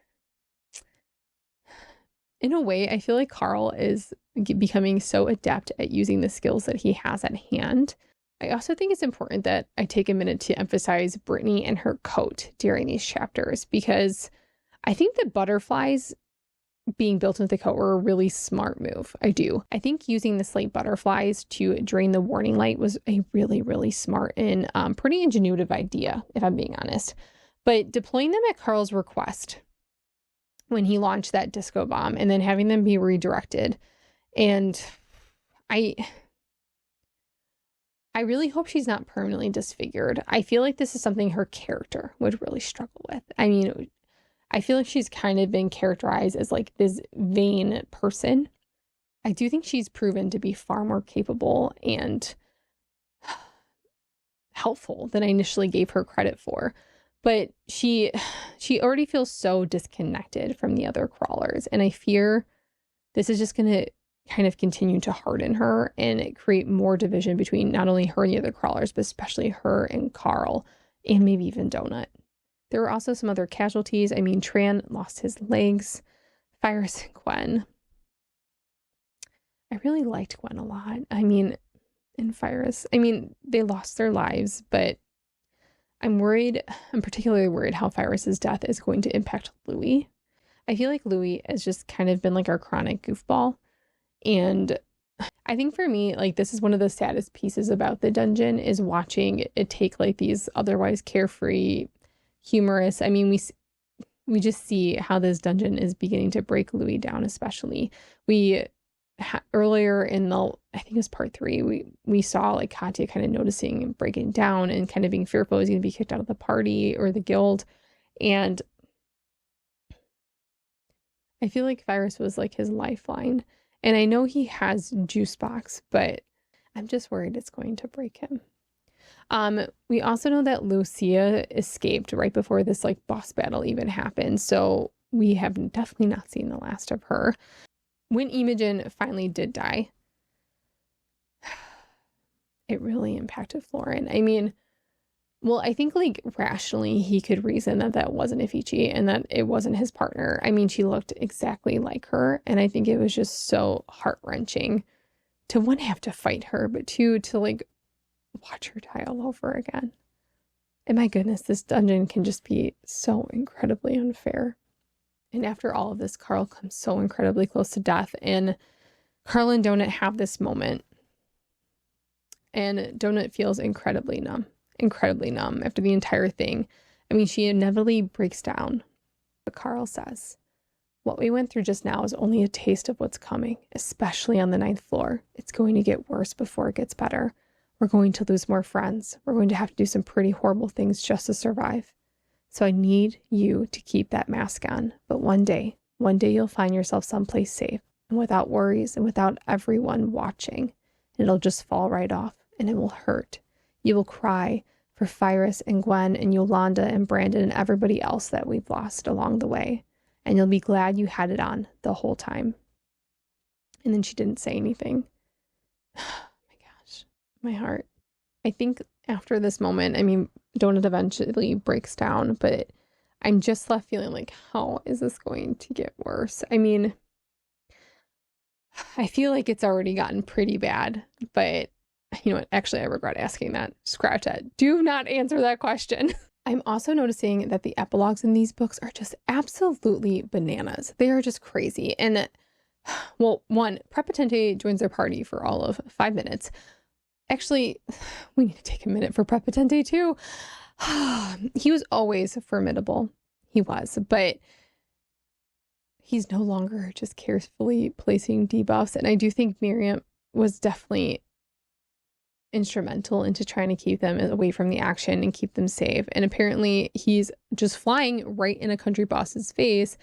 a way, I feel like Carl is becoming so adept at using the skills that he has at hand. I also think it's important that I take a minute to emphasize Brittany and her coat during these chapters, because I think the butterflies being built into the coat were a really smart move. I do. I think using the slate butterflies to drain the warning light was a really, really smart and pretty ingenuitive idea, if I'm being honest. But deploying them at Carl's request when he launched that disco bomb and then having them be redirected. And I really hope she's not permanently disfigured. I feel like this is something her character would really struggle with. I mean, I feel like she's kind of been characterized as like this vain person. I do think she's proven to be far more capable and helpful than I initially gave her credit for. But she already feels so disconnected from the other crawlers. And I fear this is just going to kind of continue to harden her and create more division between not only her and the other crawlers, but especially her and Carl and maybe even Donut. There were also some other casualties. I mean, Tran lost his legs. Fyrus and Gwen. I really liked Gwen a lot. I mean, and Fyrus. I mean, they lost their lives, but I'm particularly worried how Fyrus's death is going to impact Louis. I feel like Louis has just kind of been like our chronic goofball. And I think for me, like, this is one of the saddest pieces about the dungeon is watching it take like these otherwise carefree, humorous. I mean, we just see how this dungeon is beginning to break Louis down, especially. Earlier in I think it was part 3, we saw like Katya kind of noticing and breaking down and kind of being fearful he's going to be kicked out of the party or the guild. And I feel like Fyrus was like his lifeline. And I know he has juice box, but I'm just worried it's going to break him. We also know that Lucia escaped right before this like boss battle even happened. So we have definitely not seen the last of her. When Imogen finally did die, it really impacted Florin. I mean, well, I think like rationally he could reason that wasn't Ifichi and that it wasn't his partner. I mean, she looked exactly like her. And I think it was just so heart-wrenching to, one, have to fight her, but two, to like watch her die all over again. And my goodness, this dungeon can just be so incredibly unfair. And after all of this, Carl comes so incredibly close to death. And Carl and Donut have this moment. And Donut feels incredibly numb after the entire thing. I mean, she inevitably breaks down. But Carl says, what we went through just now is only a taste of what's coming, especially on the 9th floor. It's going to get worse before it gets better. We're going to lose more friends. We're going to have to do some pretty horrible things just to survive. So I need you to keep that mask on. But one day you'll find yourself someplace safe and without worries and without everyone watching. And it'll just fall right off and it will hurt. You will cry for Fyrus and Gwen and Yolanda and Brandon and everybody else that we've lost along the way. And you'll be glad you had it on the whole time. And then she didn't say anything. Oh my gosh, my heart. I think after this moment, I mean, Donut eventually breaks down, but I'm just left feeling like, how is this going to get worse? I mean, I feel like it's already gotten pretty bad, but you know what? Actually, I regret asking that. Scratch that. Do not answer that question. I'm also noticing that the epilogues in these books are just absolutely bananas. They are just crazy. And, well, one, Prepotente joins their party for all of 5 minutes. Actually, we need to take a minute for Prepotente too. He was always formidable. He was, but he's no longer just carefully placing debuffs. And I do think Miriam was definitely instrumental into trying to keep them away from the action and keep them safe. And apparently he's just flying right in a country boss's face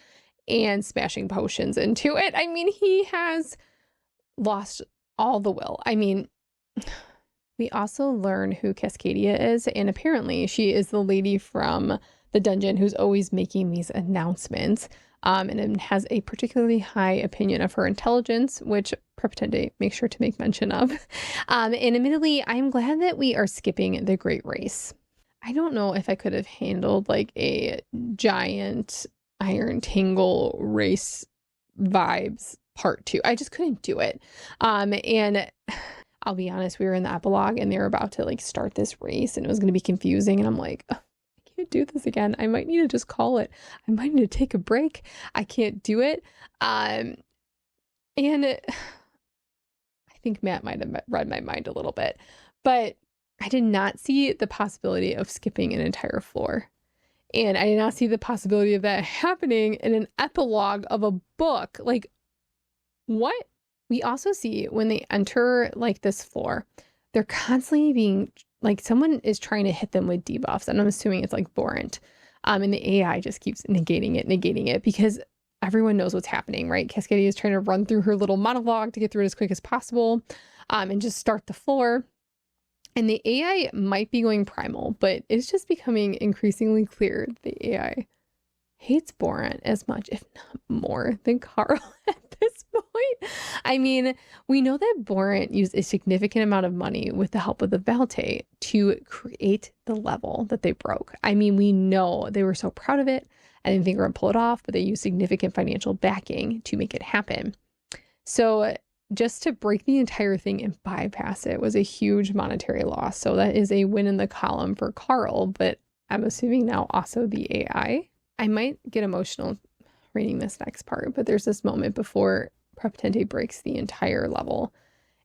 and smashing potions into it. I mean, he has lost all the will. I mean, we also learn who Cascadia is, and apparently she is the lady from the dungeon who's always making these announcements, and has a particularly high opinion of her intelligence, which Prepotente makes sure to make mention of. And admittedly, I'm glad that we are skipping the Great Race. I don't know if I could have handled like a giant Iron Tangle race vibes part 2. I just couldn't do it. And I'll be honest, we were in the epilogue and they were about to like start this race and it was going to be confusing. And I'm like, I can't do this again. I might need to just call it. I might need to take a break. I can't do it. I think Matt might have read my mind a little bit, but I did not see the possibility of skipping an entire floor. And I did not see the possibility of that happening in an epilogue of a book. Like, what? We also see when they enter like this floor, they're constantly being like, someone is trying to hit them with debuffs. And I'm assuming it's like Borant. And the AI just keeps negating it because everyone knows what's happening, right? Cascadia is trying to run through her little monologue to get through it as quick as possible and just start the floor. And the AI might be going primal, but it's just becoming increasingly clear the AI hates Borant as much, if not more, than Carl at this point. I mean, we know that Borant used a significant amount of money with the help of the Valte to create the level that they broke. I mean, we know they were so proud of it. I didn't think we were going to pull it off, but they used significant financial backing to make it happen. So just to break the entire thing and bypass it was a huge monetary loss. So that is a win in the column for Carl, but I'm assuming now also the AI. I might get emotional reading this next part, but there's this moment before Prepotente breaks the entire level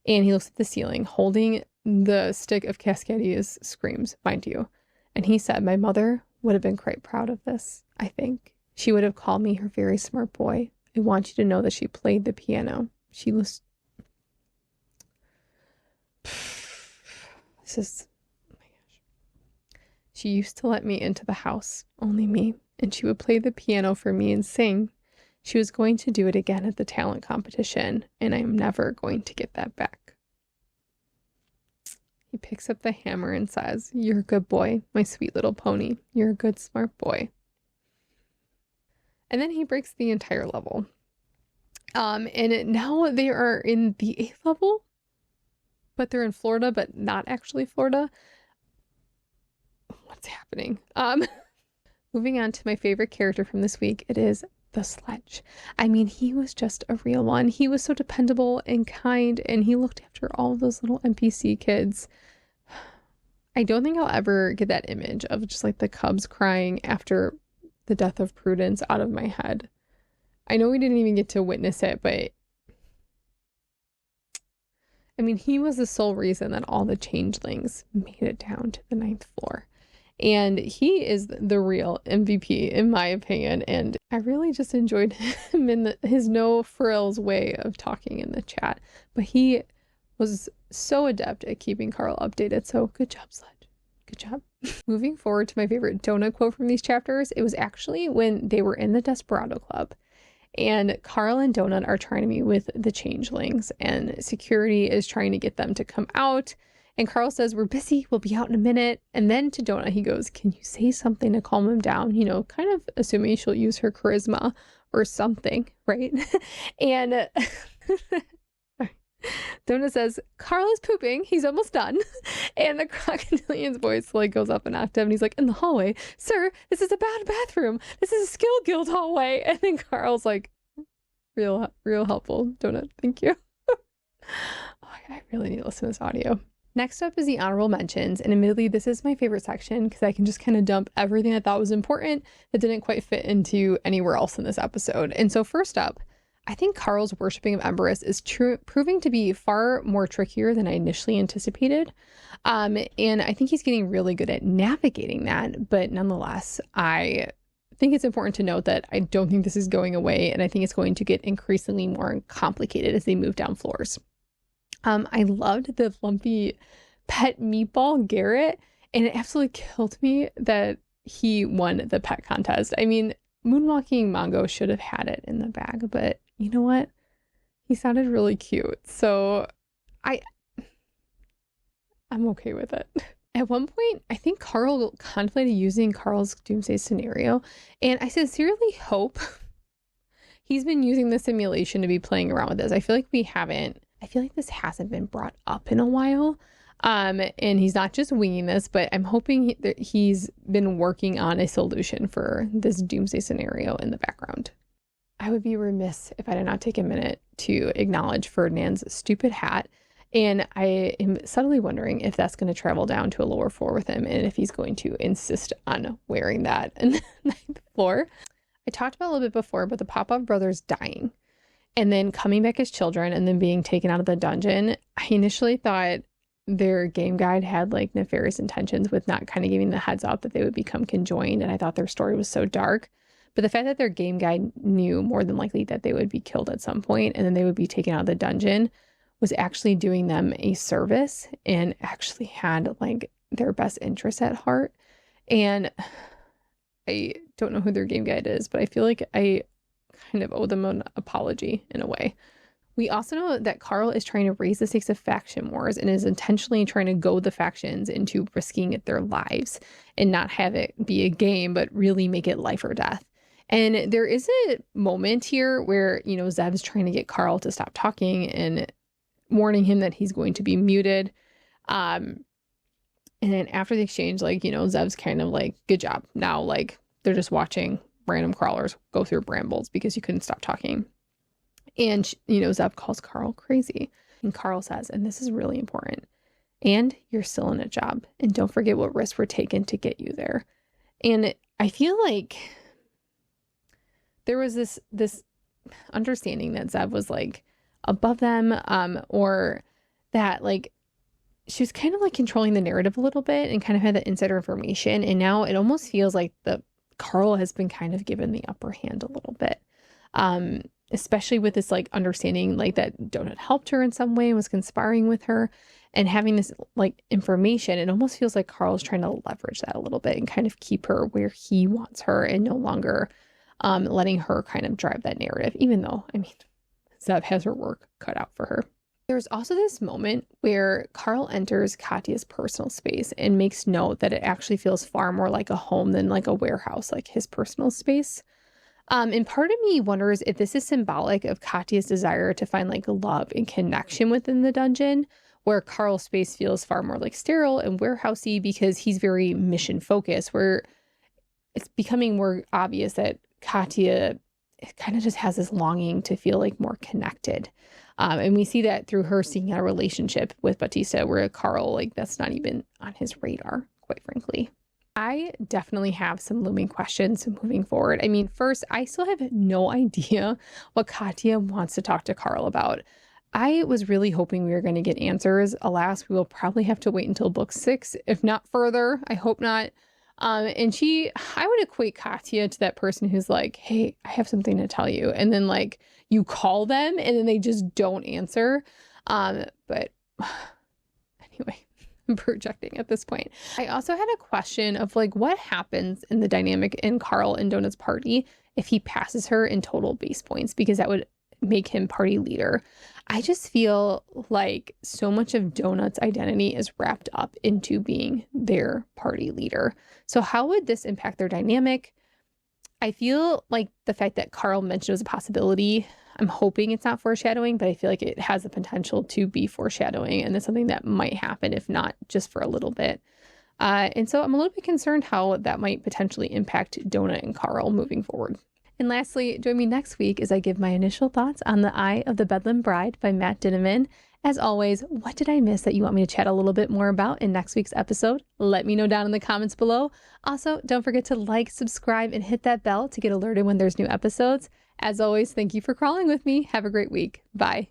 and he looks at the ceiling holding the stick of Cascadia's screams, mind you. And he said, my mother would have been quite proud of this, I think. She would have called me her very smart boy. I want you to know that she played the piano. She was... This is... Oh my gosh. She used to let me into the house, only me, and she would play the piano for me and sing. She was going to do it again at the talent competition, and I'm never going to get that back. He picks up the hammer and says, you're a good boy, my sweet little pony. You're a good, smart boy. And then he breaks the entire level. And now they are in the 8th level, but they're in Florida, but not actually Florida. What's happening? Moving on to my favorite character from this week, it is the Sledge. I mean, he was just a real one. He was so dependable and kind, and he looked after all of those little NPC kids. I don't think I'll ever get that image of just like the cubs crying after the death of Prudence out of my head. I know we didn't even get to witness it, but I mean, he was the sole reason that all the changelings made it down to the 9th floor. And he is the real MVP, in my opinion. And I really just enjoyed him in his no frills way of talking in the chat. But he was so adept at keeping Carl updated. So good job, Sledge. Good job. Moving forward to my favorite donut quote from these chapters, it was actually when they were in the Desperado Club. And Carl and Donut are trying to meet with the changelings. And security is trying to get them to come out. And Carl says, we're busy, we'll be out in a minute. And then to Donut, he goes, can you say something to calm him down? You know, kind of assuming she'll use her charisma or something, right? And Donut says, Carl is pooping, he's almost done. And the crocodilian's voice like goes up an octave and he's like, in the hallway, sir, this is a bad bathroom. This is a skill guild hallway. And then Carl's like, real helpful, Donut, thank you. Oh, I really need to listen to this audio. Next up is the honorable mentions, and admittedly this is my favorite section because I can just kind of dump everything I thought was important that didn't quite fit into anywhere else in this episode. And so first up, I think Carl's worshipping of Emberus is proving to be far more trickier than I initially anticipated. And I think he's getting really good at navigating that, but nonetheless, I think it's important to note that I don't think this is going away, and I think it's going to get increasingly more complicated as they move down floors. I loved the lumpy pet meatball Garrett, and it absolutely killed me that he won the pet contest. I mean, Moonwalking Mongo should have had it in the bag, but you know what? He sounded really cute, so I'm okay with it. At one point, I think Carl contemplated using Carl's doomsday scenario, and I sincerely hope he's been using the simulation to be playing around with this. I feel like this hasn't been brought up in a while. And he's not just winging this, but I'm hoping that he's been working on a solution for this doomsday scenario in the background. I would be remiss if I did not take a minute to acknowledge Ferdinand's stupid hat And I am subtly wondering if that's going to travel down to a lower floor with him and if he's going to insist on wearing that in the ninth floor. I talked about a little bit before, but the Popov brothers dying and then coming back as children and then being taken out of the dungeon. I initially thought their game guide had like nefarious intentions with not kind of giving the heads up that they would become conjoined. And I thought their story was so dark. But the fact that their game guide knew more than likely that they would be killed at some point and then they would be taken out of the dungeon was actually doing them a service and actually had like their best interests at heart. And I don't know who their game guide is, but I feel like I kind of owe them an apology in a way. We also know that Carl is trying to raise the stakes of faction wars and is intentionally trying to goad the factions into risking their lives and not have it be a game, but really make it life or death. And there is a moment here where, you know, Zev's trying to get Carl to stop talking and warning him that he's going to be muted. And then after the exchange, like, you know, Zev's kind of like, good job. Now, like, they're just watching random crawlers go through brambles because you couldn't stop talking. And, you know, Zev calls Carl crazy. And Carl says, and this is really important, and you're still in a job. And don't forget what risks were taken to get you there. And I feel like there was this understanding that Zev was like above them, or that like she was kind of like controlling the narrative a little bit and kind of had that insider information. And now it almost feels like Carl has been kind of given the upper hand a little bit. Especially with this like understanding like that Donut helped her in some way and was conspiring with her and having this like information. It almost feels like Carl's trying to leverage that a little bit and kind of keep her where he wants her and no longer letting her kind of drive that narrative, even though, I mean, Zev has her work cut out for her. There's also this moment where Carl enters Katya's personal space and makes note that it actually feels far more like a home than like a warehouse, like his personal space. And part of me wonders if this is symbolic of Katya's desire to find like love and connection within the dungeon, where Carl's space feels far more like sterile and warehousey because he's very mission focused, where it's becoming more obvious that Katya kind of just has this longing to feel like more connected. And we see that through her seeking out a relationship with Batista, where Carl, like, that's not even on his radar, quite frankly. I definitely have some looming questions moving forward. I mean, first, I still have no idea what Katya wants to talk to Carl about. I was really hoping we were going to get answers. Alas, we will probably have to wait until book 6, if not further. I hope not. And I would equate Katya to that person who's like, hey, I have something to tell you. And then like you call them and then they just don't answer. But anyway, I'm projecting at this point. I also had a question of like, what happens in the dynamic in Carl and Donut's party if he passes her in total base points, because that would make him party leader. I just feel like so much of Donut's identity is wrapped up into being their party leader. So how would this impact their dynamic? I feel like the fact that Carl mentioned it was a possibility, I'm hoping it's not foreshadowing, but I feel like it has the potential to be foreshadowing, and it's something that might happen, if not just for a little bit. And so I'm a little bit concerned how that might potentially impact Donut and Carl moving forward. And lastly, join me next week as I give my initial thoughts on The Eye of the Bedlam Bride by Matt Dinniman. As always, what did I miss that you want me to chat a little bit more about in next week's episode? Let me know down in the comments below. Also, don't forget to like, subscribe, and hit that bell to get alerted when there's new episodes. As always, thank you for crawling with me. Have a great week. Bye.